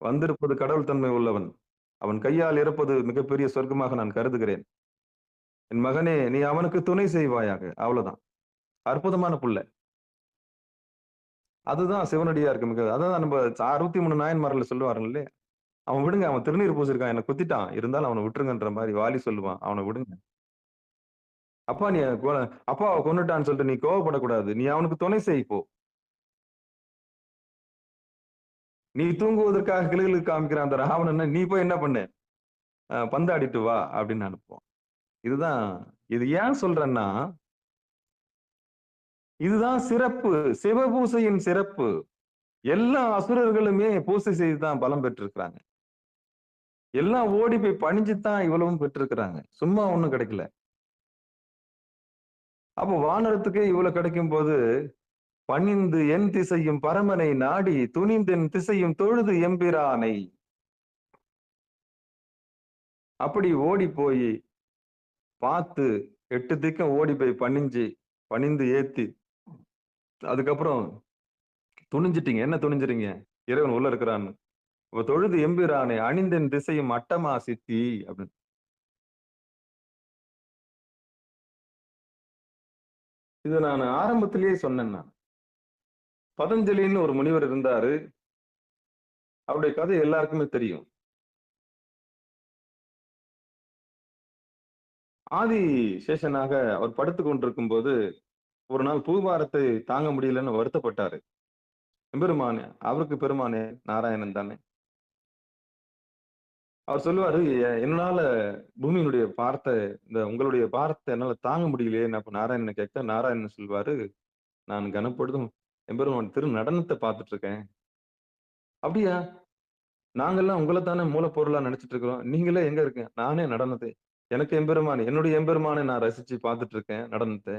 வந்திருப்பது கடவுள் தன்மை உள்ளவன். அவன் கையால் இருப்பது மிகப்பெரிய சொர்க்கமாக நான் கருதுகிறேன். என் மகனே, நீ அவனுக்கு துணை செய்வாயாக. அவ்வளவுதான். அற்புதமான புள்ள. அதுதான் சிவனடியாருக்கு மிக. அதான் நம்ம 63 நாயன்மார்ல சொல்லுவாருல்ல, அவன் விடுங்க, அவன் திருநீர் பூசிருக்கான், என்னை குத்திட்டான், இருந்தாலும் அவனை விட்டுருங்கன்ற மாதிரி வாலி சொல்லுவான். அவனை விடுங்க. அப்பா நீ அப்பாவை கொன்னுட்டான்னு சொல்லிட்டு நீ கோவப்படக்கூடாது. நீ அவனுக்கு துணை செய் போ. நீ தூங்குவதற்காக கிளுகிளுக்கு காமிக்கிற அந்த ராவணன் நீ போய் என்ன பண்ணு, பந்தாடிட்டு வா அப்படின்னு அனுப்புவான். இதுதான். இது ஏன் சொல்றேன்னா, இதுதான் சிறப்பு, சிவபூசையின் சிறப்பு. எல்லா அசுரர்களுமே பூசை செய்துதான் பலம் பெற்றிருக்கிறாங்க. எல்லாம் ஓடி போய் பணிஞ்சுதான் இவ்வளவும் பெற்றிருக்கிறாங்க. சும்மா ஒண்ணும் கிடைக்கல. அப்போ வானரத்துக்கே இவ்வளவு கிடைக்கும் போது, பணிந்து என் திசையும் பரமனை நாடி துணிந்தென் திசையும் தொழுது எம்பிரானை. அப்படி ஓடி போய் பார்த்து 8 திக்கம் ஓடி போய் பணிந்து ஏத்தி, அதுக்கப்புறம் துணிஞ்சிட்டீங்க. என்ன துணிஞ்சிட்டீங்க? இறைவன் உள்ள இருக்கிறான்னு. தொழுது எம்பிரானை அணிந்தென் திசையும் அட்டமா சித்தி அப்படின்னு. இது நான் ஆரம்பத்திலேயே சொன்னேன். நான் பதஞ்சலின்னு ஒரு முனிவர் இருந்தாரு. அவருடைய கதை எல்லாருக்குமே தெரியும். ஆதி சேஷனாக அவர் படுத்துக் கொண்டிருக்கும் போது ஒரு நாள் பூபாரத்தை தாங்க முடியலன்னு வருத்தப்பட்டாரு. எம்பெருமானே, அவருக்கு பெருமானே நாராயணன் தானே. அவர் சொல்லுவாரு, என்னால பூமியினுடைய பாரத்தை, இந்த உங்களுடைய பாரத்தை என்னால தாங்க முடியலையே. அப்ப நாராயணனை கேட்க, நாராயணன் சொல்வாரு, நான் கனப்பொழுதும் எம்பெருமான் திரு நடனத்தை பார்த்துட்டு இருக்கேன். அப்படியா? நாங்கெல்லாம் உங்களைத்தானே மூலப்பொருளா நினைச்சிட்டு இருக்கிறோம். நீங்களே எங்க இருக்கீங்க? நானே நடனத்தை, எனக்கு எம்பெருமான், என்னுடைய எம்பெருமானை நான் ரசிச்சு பார்த்துட்டு இருக்கேன். நடனத்தை,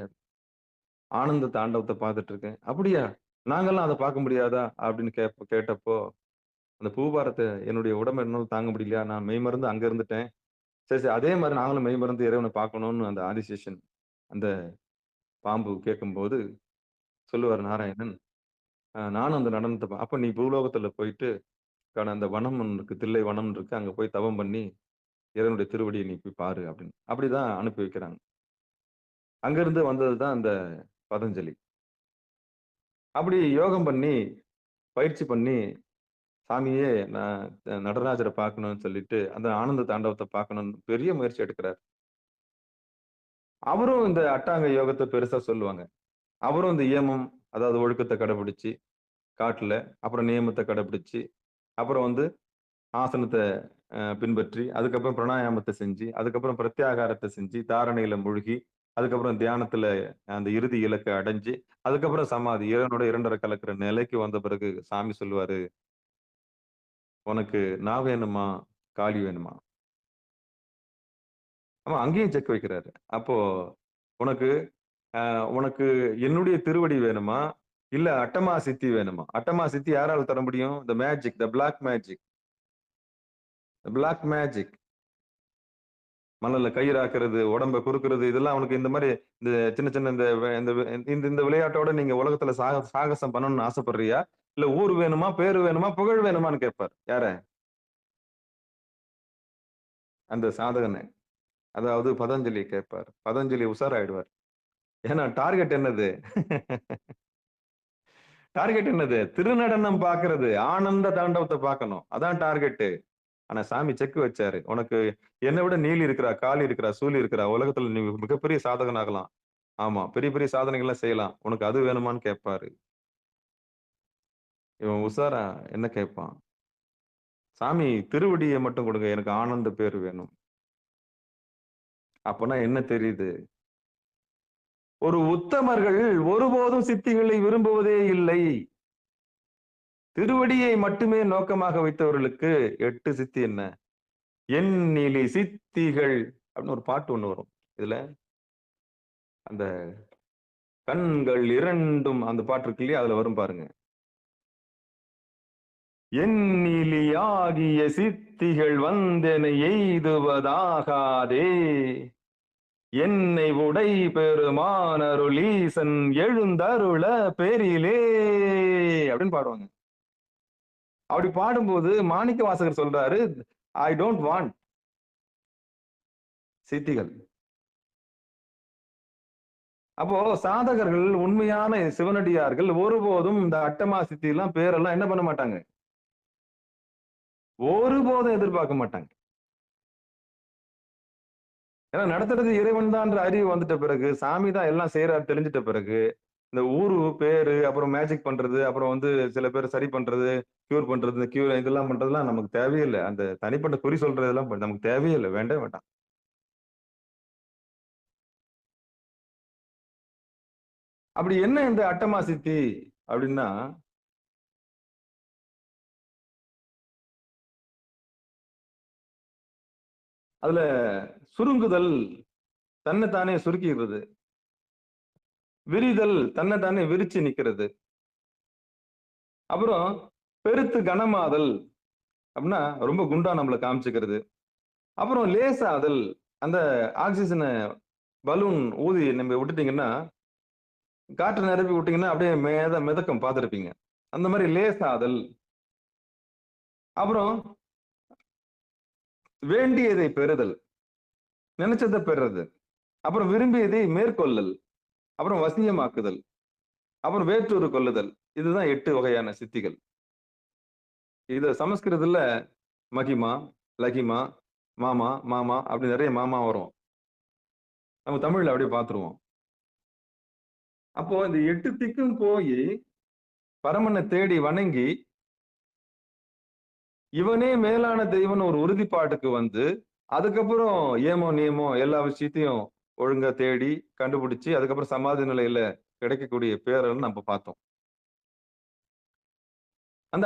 ஆனந்த தாண்டவத்தை பார்த்துட்டு இருக்கேன். அப்படியா? நாங்கெல்லாம் அதை பார்க்க முடியாதா அப்படின்னு கேட்டப்போ, அந்த பூபாரத்தை என்னுடைய உடம்பு என்னால தாங்க முடியலையா, நான் மெய்மறந்து அங்க இருந்துட்டேன். சரி சரி, அதே மாதிரி நாங்களும் மெய்மறந்து இறைவனை பார்க்கணும்னு அந்த ஆதிசேஷன் அந்த பாம்பு கேட்கும்போது சொல்லுவார் நாராயணன், நானும் அந்த நடனத்தை அப்ப நீ பூலோகத்துல போயிட்டு அந்த வனம் இருக்கு, தில்லை வனம் இருக்கு, அங்க போய் தவம் பண்ணி இறைவனுடைய திருவடியை நீ போய் பாரு அப்படின்னு. அப்படிதான் அனுப்பி வைக்கிறாங்க. அங்கிருந்து வந்ததுதான் அந்த பதஞ்சலி. அப்படி யோகம் பண்ணி பயிற்சி பண்ணி, சாமியே நான் நடராஜரை பார்க்கணும்னு சொல்லிட்டு அந்த ஆனந்த தாண்டவத்தை பார்க்கணும்னு பெரிய முயற்சி எடுக்கிறார். அவரும் இந்த அட்டாங்க யோகத்தை பெருசா சொல்லுவாங்க. அவரும் இந்த இயமம், அதாவது ஒழுக்கத்தை கடைபிடிச்சு காட்டுல, அப்புறம் நியமத்தை கடைபிடிச்சு, அப்புறம் ஆசனத்தை பின்பற்றி, அதுக்கப்புறம் பிராணாயாமத்தை செஞ்சு, அதுக்கப்புறம் பிரத்யாகாரத்தை செஞ்சு, தாரணையில மூழ்கி, அதுக்கப்புறம் தியானத்துல அந்த இறுதி இலக்கை அடைஞ்சு, அதுக்கப்புறம் சமாதி, இறைவனோட இரண்டரை கலக்கிற நிலைக்கு வந்த பிறகு சாமி சொல்லுவாரு, உனக்கு நான் வேணுமா, காளி வேணுமா? ஆமா, அங்கேயும் செக் வைக்கிறாரு. அப்போ உனக்கு உனக்கு என்னுடைய திருவடி வேணுமா, இல்ல அட்டமா சித்தி வேணுமா? அட்டமா சித்தி யாரால தர முடியும்? The magic, the black magic. Black magic, மணல்ல கயிறாக்குறது, உடம்ப குறுக்குறது, இதெல்லாம் அவனுக்கு இந்த மாதிரி இந்த சின்ன சின்ன இந்த விளையாட்டோட நீங்க உலகத்துல சாகசம் பண்ணணும்னு ஆசைப்படுறியா, இல்ல ஊர் வேணுமா, பேரு வேணுமா, புகழ் வேணுமான்னு கேட்பார். யார? அந்த சாதகனை, அதாவது பதஞ்சலி கேட்பார். பதஞ்சலி உஷாராயிடுவார். ஏன்னா டார்கெட் என்னது? டார்கெட் என்னது? திருநடனம் பாக்குறது, ஆனந்த தாண்டவத்தை பார்க்கணும், அதான் டார்கெட். ஆனா சாமி செக் வச்சாரு, உனக்கு என்னை விட நீலி இருக்கிறா, காளி இருக்கிறா, சூலி இருக்கிறா, உலகத்துல நீ மிகப்பெரிய சாதகன் ஆகலாம், ஆமா பெரிய பெரிய சாதனைகள்லாம் செய்யலாம், உனக்கு அது வேணுமான்னு கேட்பாரு. இவன் உஷாரா என்ன கேட்பான்? சாமி திருவடியை மட்டும் கொடுங்க, எனக்கு ஆனந்த பேர் வேணும். அப்பனா என்ன தெரியுது? ஒரு உத்தமர்கள் ஒருபோதும் சித்திகளை விரும்புவதே இல்லை. திருவடியை மட்டுமே நோக்கமாக வைத்தவர்களுக்கு 8 சித்தி என்ன? எண்ணிலி சித்திகள் அப்படின்னு ஒரு பாட்டு ஒண்ணு வரும். இதுல அந்த கண்கள் இரண்டும் அந்த பாட்டு இருக்கு இல்லையா, அதுல வரும் பாருங்க. எண்ணிலியாகிய சித்திகள் வந்தென எய்துவதாகாதே, என்னை உடை பெருமானருளீசன் எழுந்தருள பெரிலே அப்படின்னு பாடுவாங்க. அப்படி பாடும்போது மாணிக்க வாசகர் சொல்றாரு, ஐ டோன்ட் வாண்ட் சித்திகள். அப்போ சாதகர்கள், உண்மையான சிவனடியார்கள் ஒருபோதும் இந்த அட்டமா சித்தி எல்லாம் பேரெல்லாம் என்ன பண்ண மாட்டாங்க, ஒருபோதும் எதிர்பார்க்க மாட்டாங்க. ஏன்னா நடத்துறது இறைவன் தான் அறிவு வந்துட்ட பிறகு, சாமி தான் எல்லாம் செய்யறாரு தெரிஞ்சிட்ட பிறகு, இந்த ஊரு பேரு, அப்புறம் மேஜிக் பண்றது, அப்புறம் சில பேர் சரி பண்றது, கியூர் பண்றது, கியூர் இதெல்லாம் பண்றதுலாம் நமக்கு தேவையில்லை. அந்த தனிப்பட்ட குறி சொல்றதெல்லாம் நமக்கு தேவையில்லை, வேண்டவே வேண்டாம். அப்படி என்ன இந்த அட்டமா சித்தி அப்படின்னா, அதுல சுருங்குதல், தன்னைத்தானே சுருக்கிடுறது, விரிதல், தன்னைத்தானே விரிச்சு நிக்கிறது, அப்புறம் பெருத்து கனமாதல் அப்படின்னா ரொம்ப குண்டா நம்மளை காமிச்சுக்கிறது, அப்புறம் லேசாதல், அந்த ஆக்சிஜனை பலூன் ஊதி நம்ம விட்டுட்டீங்கன்னா, காற்று நிரப்பி விட்டீங்கன்னா அப்படியே மிதக்கம் பார்த்துருப்பீங்க, அந்த மாதிரி லேசாதல், அப்புறம் வேண்டியதை பெறுதல், நினைச்சதை பெறுறது, அப்புறம் விரும்பியதை மேற்கொள்ளல், அப்புறம் வசியமாக்குதல், அப்புறம் வேற்றொரு கொள்ளுதல். இதுதான் 8 வகையான சித்திகள். இது சமஸ்கிருதத்துல மகிமா, லகிமா, மாமா, மாமா அப்படி நிறைய மாமா வரும். நம்ம தமிழ்ல அப்படியே பார்த்துருவோம். அப்போ இந்த 8 திக்கும் போய் பரமனை தேடி வணங்கி இவனே மேலான தெய்வம்னு ஒரு உறுதிப்பாட்டுக்கு அதுக்கப்புறம் ஏமோ நியமோ எல்லா விஷயத்தையும் ஒழுங்கா தேடி கண்டுபிடிச்சு அதுக்கப்புறம் சமாதி நிலையில கிடைக்கக்கூடிய பேரன்னு நம்ம பார்த்தோம். அந்த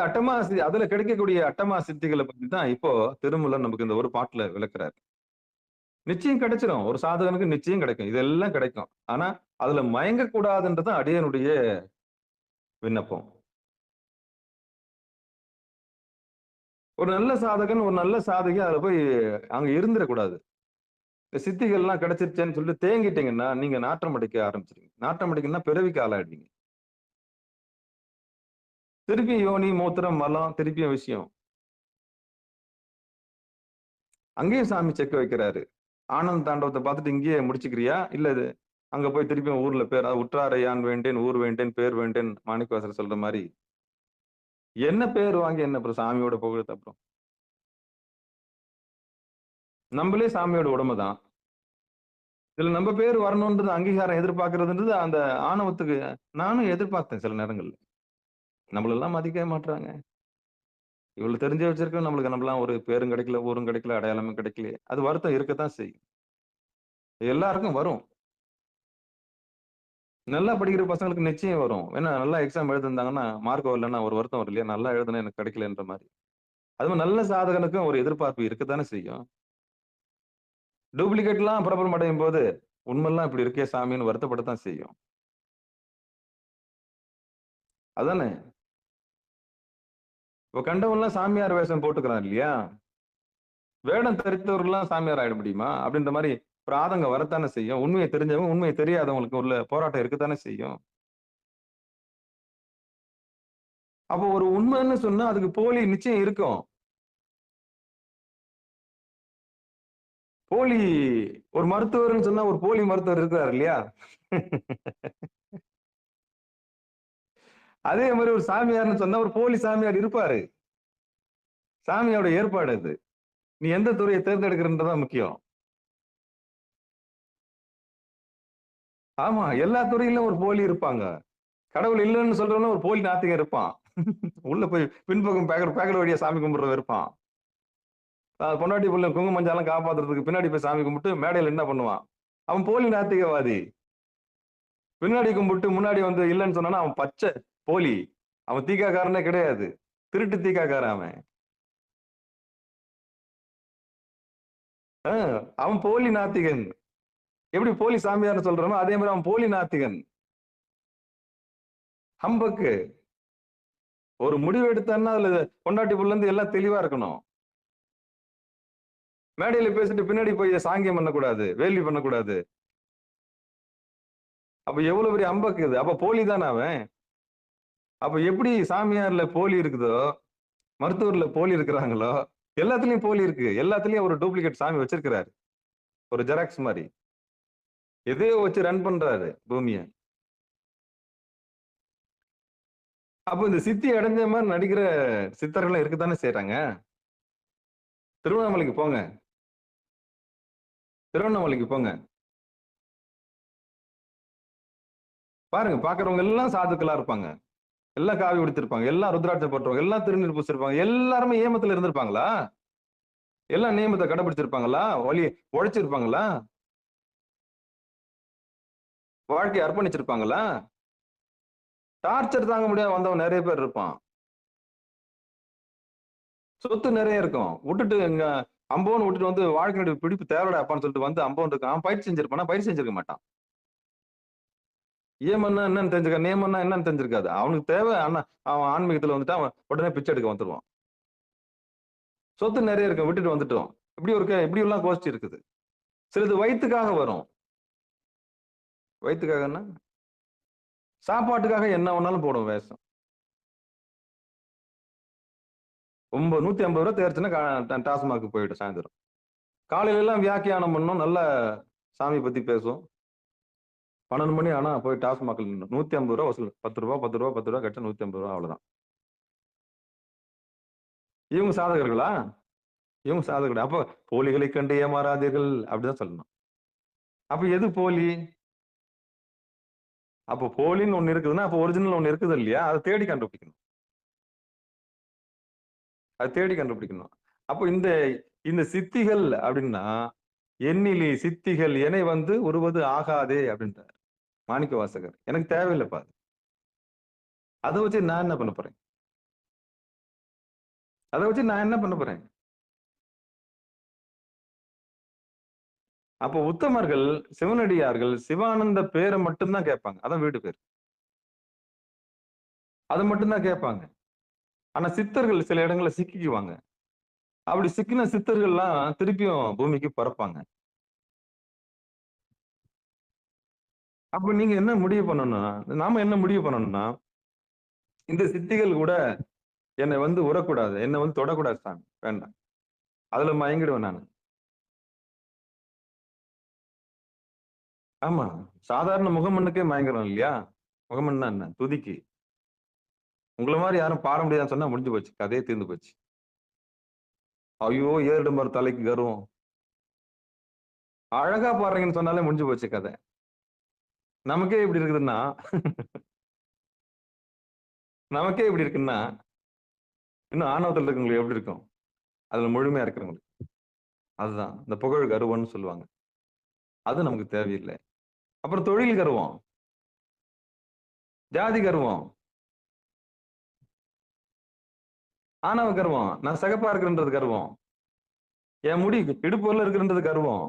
அதுல கிடைக்கக்கூடிய அட்டமா சித்திகளை பத்தி தான் இப்போ திருமூலர் நமக்கு இந்த ஒரு பாட்டுல விளக்குறாரு. நிச்சயம் கிடைச்சிடும், ஒரு சாதகனுக்கு நிச்சயம் கிடைக்கும், இதெல்லாம் கிடைக்கும். ஆனா அதுல மயங்க கூடாதுன்றதான் அடியனுடைய விண்ணப்பம். ஒரு நல்ல சாதகன், ஒரு நல்ல சாதகி அதுல போய் அங்க இருந்துடக்கூடாது. இந்த சித்திகள்லாம் கிடைச்சிருச்சேன்னு சொல்லிட்டு தேங்கிட்டீங்கன்னா நீங்க நாற்றம் அடிக்க ஆரம்பிச்சிருங்க. நாற்றம் அடிக்கணும்னா பிறவிக்கு ஆளாயிடுவீங்க. திருப்பி யோனி, மூத்திரம், மலம், திருப்பியும் விஷயம். அங்கேயும் சாமி செக்க வைக்கிறாரு. ஆனந்த தாண்டவத்தை பார்த்துட்டு இங்கேயே முடிச்சுக்கிறியா, இல்ல இது அங்க போய் திருப்பியும் ஊர்ல பேர் உற்றாரையான் வேண்டேன், ஊர் வேண்டேன், பேர் வேண்டேன், மாணிக்கவாசர் சொல்ற மாதிரி என்ன பேர் வாங்கி என்ன அப்புறம் சாமியோட புகழத்து? அப்புறம் நம்மளே சாமியோட உடமைதான். இதுல நம்ம பேர் வரணும்ன்றது அங்கீகாரம் எதிர்பார்க்கறதுன்றது அந்த ஆணவத்துக்கு நானும் எதிர்பார்த்தேன். சில நேரங்கள்ல நம்மளெல்லாம் மதிக்கவே மாட்டாங்க. இவ்வளவு தெரிஞ்சு வச்சிருக்கோம், நம்மளாம் ஒரு பேரும் கிடைக்கல, ஊரும் கிடைக்கல, அடையாளமும் கிடைக்கல. அது வருத்தம் இருக்கத்தான் செய்யும், எல்லாருக்கும் வரும். நல்லா படிக்கிற பசங்களுக்கு நிச்சயம் வரும். ஏன்னா நல்லா எக்ஸாம் எழுதிருந்தாங்கன்னா மார்க் வரலன்னா ஒரு வருத்தம் வரும் இல்லையா, நல்லா எழுதுனா எனக்கு கிடைக்கலன்ற மாதிரி. அது மாதிரி நல்ல சாதகனுக்கும் ஒரு எதிர்பார்ப்பு இருக்கத்தானே செய்யும். டூப்ளிகேட் எல்லாம் பிரபலம் அடையும் போது உண்மையெல்லாம் இப்படி இருக்கே சாமின்னு வருத்தப்படத்தான் செய்யும். அதானே இப்ப கண்டவன்லாம் சாமியார் வேஷம் போட்டுக்கிறான் இல்லையா, வேடம் தரித்தவர்கள்லாம் சாமியார் ஆயிட முடியுமா அப்படின்ற மாதிரி ஒரு ஆதங்கம் வரத்தானே செய்யும். உண்மையை தெரிஞ்சவங்க உண்மையை தெரியாதவங்களுக்கு உள்ள போராட்டம் இருக்கத்தானே செய்யும். அப்போ ஒரு உண்மைன்னு சொன்னா அதுக்கு போலி நிச்சயம் இருக்கும். போலி ஒரு மருத்துவர்னு சொன்னா ஒரு போலி மருத்துவர் இருக்கிறார் இல்லையா, அதே மாதிரி ஒரு சாமியார்னு சொன்னா ஒரு போலி சாமியார் இருப்பாரு. சாமியோட ஏற்பாடு அது. நீ எந்த துறையை தேர்ந்தெடுக்கிறன்றதான் முக்கியம். ஆமா, எல்லா துறையிலும் ஒரு போலி இருப்பாங்க. கடவுள் இல்லைன்னு சொல்றவன ஒரு போலி நாத்திகம் இருப்பான். உள்ள போய் பின்பக்கம் பேக்கர் வழியா சாமி கும்பிடுறவன் இருப்பான். பொண்டாட்டி புள்ள குங்கு மஞ்சாலாம் காப்பாத்துறதுக்கு பின்னாடி போய் சாமி கும்பிட்டு மேடையில் என்ன பண்ணுவான், அவன் போலி நாத்திகவாதி. பின்னாடி கும்பிட்டு முன்னாடி இல்லைன்னு சொன்னா அவன் பச்சை போலி. அவன் தீக்காக்காரனே கிடையாது, திருட்டு தீக்காக்காரன் அவன். அவன் போலி நாத்திகன். எப்படி போலி சாமியார்னு சொல்றோமோ அதே மாதிரி அவன் போலி நாத்திகன். ஹம்பக்கு. ஒரு முடிவு எடுத்தான்னா அதுல பொண்டாட்டி புள்ள இருந்து எல்லாம் தெளிவா இருக்கணும். மேடையில பேசிட்டு பின்னாடி போய் சாங்கியம் பண்ணக்கூடாது, வேள்வி பண்ணக்கூடாது. அப்ப எவ்வளவு பெரிய அம்பக்கு இது. அப்ப போலி தானே அவன். அப்ப எப்படி சாமியார்ல போலி இருக்குதோ, மருத்துவர்ல போலி இருக்கிறாங்களோ, எல்லாத்துலயும் போலி இருக்கு. எல்லாத்துலயும் ஒரு டூப்ளிகேட் சாமி வச்சிருக்கிறாரு, ஒரு ஜெராக்ஸ் மாதிரி. எதையோ வச்சு ரன் பண்றாரு பூமியை. அப்ப இந்த சித்தி அடைஞ்ச மாதிரி நடிக்கிற சித்தர்கள் இருக்குதானே செய்யறாங்க. திருவண்ணாமலைக்கு போங்க, திருவண்ணாமலைக்கு போங்க, பாருங்க. பாக்குறவங்க எல்லாம் சாதுக்களா இருப்பாங்க, எல்லாம் காவி உடுத்திருப்பாங்க, எல்லாம் ருத்ராட்சம் போட்டுருவாங்க, எல்லாம் திருநீர் பூசிருப்பாங்க. எல்லாருமே ஏமத்துல இருந்திருப்பாங்களா? எல்லாம் நியமத்தை கடைபிடிச்சிருப்பாங்களா? வழி உழைச்சிருப்பாங்களா? வாழ்க்கையை அர்ப்பணிச்சிருப்பாங்களா? டார்ச்சர் தாங்க முடியாம வந்தவன் நிறைய பேர் இருப்பான். சொத்து நிறைய இருக்கும், விட்டுட்டு இங்க அம்போன்னு விட்டுட்டு வந்து வாழ்க்கையுடைய பிடிப்பு தேவைடா அப்பான்னு சொல்லிட்டு வந்து அம்போன் இருக்கான். அவன் பயிற்சி செஞ்சிருப்பானா? பயிற்சி செஞ்சிருக்க மாட்டான். ஏமன்னா என்னன்னு தெரிஞ்சுக்க, நியமன்னா என்னன்னு தெரிஞ்சிருக்காது. அவனுக்கு தேவை ஆனா அவன் ஆன்மீகத்துல வந்துட்டு அவன் உடனே பிச்சை எடுக்க வந்துருவான். சொத்து நிறைய இருக்கும், விட்டுட்டு வந்துட்டோம். இப்படி எல்லாம் கோஷ்டி இருக்குது. சிலது வயிற்றுக்காக வரும். வயிற்றுக்காகன்னா சாப்பாட்டுக்காக என்ன வேணாலும் போடும் வேஷம். 150 ரூபா தேர்ச்சுன்னா டாஸ்மாக்கு போயிடும். சாயந்தரம் காலையில எல்லாம் வியாக்கியானம் பண்ணும், நல்ல சாமி பத்தி பேசும். 12 மணி ஆனா போய் டாஸ்மாக்ல நின்று 150 ரூபா வசூல். 10 ரூபா 10 ரூபா 10 ரூபா கட்ட 150 ரூபா, அவ்வளவுதான். இவங்க சாதகர்களா? இவங்க சாதகர்கள். அப்ப போலிகளை கண்டு ஏமாறாதீர்கள் அப்படிதான் சொல்லணும். அப்ப எது போலி? அப்போ போலின்னு ஒண்ணு இருக்குதுன்னா அப்போ ஒரிஜினல் ஒண்ணு இருக்குது இல்லையா? அதை தேடி கண்டுபிடிக்கணும், அதை தேடி கண்டுபிடிக்கணும். அப்போ இந்த சித்திகள் அப்படின்னா, எண்ணிலி சித்திகள் என வந்து உருவது ஆகாதே அப்படின்றார் மாணிக்க வாசகர். எனக்கு தேவையில்லைப்பா, அதை வச்சு நான் என்ன பண்ண போறேன்? அதை வச்சு நான் என்ன பண்ண போறேன்? அப்போ உத்தமர்கள், சிவனடியார்கள் சிவானந்த பேரை மட்டும்தான் கேட்பாங்க. அதான் வீடு பேர், அதை மட்டும்தான் கேட்பாங்க. ஆனா சித்தர்கள் சில இடங்கள்ல சிக்கிக்குவாங்க. அப்படி சிக்கின சித்தர்கள்லாம் திருப்பியும் பூமிக்கு பறப்பாங்க. அப்ப நீங்க என்ன முடிவு பண்ணணும்னா, நாம என்ன முடிவு பண்ணணும்னா, இந்த சித்திகள் கூட என்னை வந்து உறக்கூடாது, என்னை வந்து தொடக்கூடாது சாமி, வேண்டாம். அதுல மயங்கிடுவேன் நான். ஆமா, சாதாரண முகமண்ணுக்கே மயங்குறோம் இல்லையா? முகமண்ணா என்ன? துதிக்கு. உங்களை மாதிரி யாரும் பாட முடியாதுன்னு சொன்னா முடிஞ்சு போச்சு, கதையே தீர்ந்து போச்சு. ஐயோ ஏறிடும்பார் தலைக்கு கர்வம், அழகா பாடுறீங்கன்னு சொன்னாலே முடிஞ்சு போச்சு கதை. நமக்கே இப்படி இருக்குதுன்னா நமக்கே இப்படி இருக்குன்னா இன்னும் ஆணவத்தில் இருக்கவங்களுக்கு எப்படி இருக்கும்? அதுல முழுமையா இருக்கிறவங்களுக்கு. அதுதான் இந்த புகழ் கர்வம்னு சொல்லுவாங்க. அது நமக்கு தேவையில்லை. அப்புறம் தொழில் கர்வம், ஜாதி கர்வம், ஆணவ கர்வம். நான் சிகப்பா இருக்கிறன்றது கர்வம், என் முடி இடுப்புல இருக்குன்றது கர்வம்,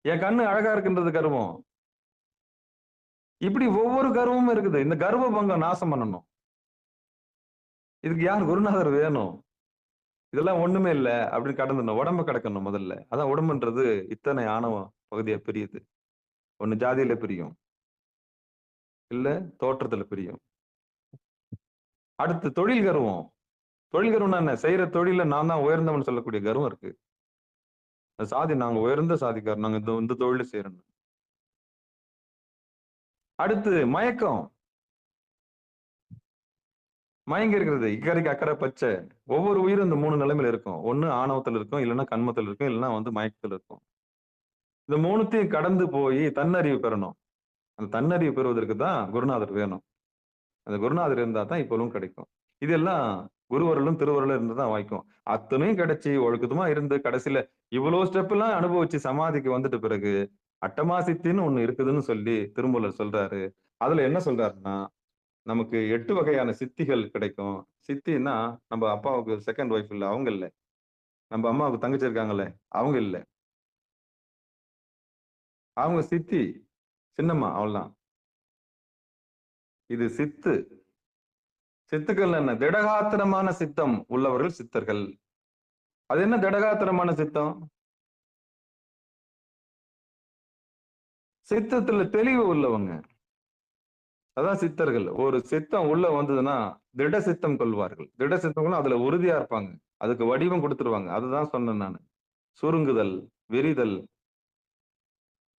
என் கண்ணு அழகா இருக்குன்றது கர்வம். இப்படி ஒவ்வொரு கர்வமும் இருக்குது. இந்த கர்வ பங்கம் நாசம் பண்ணணும். இதுக்கு யார் குருநாதர் வேணும்? இதெல்லாம் ஒண்ணுமே இல்லை அப்படின்னு கடந்துடணும், உடம்ப கடக்கணும் முதல்ல. அதான் உடம்புன்றது இத்தனை ஆணவ பகுதியா பிரியுது. ஒண்ணு ஜாதியில பிரியும், இல்ல தோற்றத்துல பிரியும். அடுத்து தொழில் கர்வம். தொழில் கர்வம்னா என்ன? செய்யற தொழில நான் தான் உயர்ந்தவன் சொல்லக்கூடிய கர்வம் இருக்கு. சாதி, நாங்க உயர்ந்த சாதிக்காரர், நாங்க இந்த தொழில செய்யறோம். அடுத்து மயக்கம், மயங்கி இருக்கிறது. இக்கரைக்கு அக்கறை பச்சை. ஒவ்வொரு உயிரும் இந்த 3 நிலைமையில இருக்கும். ஒண்ணு ஆணவத்துல இருக்கும், இல்லைன்னா கண்மத்துல இருக்கும், இல்லைன்னா வந்து மயக்கத்துல இருக்கும். இந்த 3த்தையும் கடந்து போய் தன்னறிவு பெறணும். அந்த தன்னறிவு பெறுவதற்கு தான் குருநாதர் வேணும். அந்த குருநாதர் இருந்தா தான் இப்பவும் கிடைக்கும். இதெல்லாம் குருவர்களும் திருவருளும் இருந்து தான் வாய்க்கும். அத்தனையும் கிடைச்சி ஒழுக்கத்துமா இருந்து கடைசியில இவ்வளவு ஸ்டெப் எல்லாம் அனுபவிச்சு சமாதிக்கு வந்துட்ட பிறகு அட்டமா சித்தின்னு ஒண்ணு இருக்குதுன்னு சொல்லி திருமூலர் சொல்றாரு. அதுல என்ன சொல்றாருன்னா, நமக்கு 8 வகையான சித்திகள் கிடைக்கும். சித்தின்னா நம்ம அப்பாவுக்கு செகண்ட் ஒய்ஃப் இல்ல, அவங்க இல்ல. நம்ம அம்மாவுக்கு தங்கச்சி இருக்காங்கல்ல, அவங்க இல்ல. அவங்க சித்தி, சின்னம்மா அவ்வளவுதான். இது சித்து. சித்துக்கள் என்ன? திடகாத்திரமான சித்தம் உள்ளவர்கள் சித்தர்கள். அது என்ன திடகாத்திரமான சித்தம்? சித்தத்துல தெளிவு உள்ளவங்க. அதான் சித்தர்கள். ஒரு சித்தம் உள்ள வந்ததுன்னா திட சித்தம் கொள்வார்கள். திட சித்தம்னா அதுல உறுதியா இருப்பாங்க. அதுக்கு வடிவம் கொடுத்துருவாங்க. அதுதான் சொன்னேன் நானு. சுருங்குதல், விரிதல்,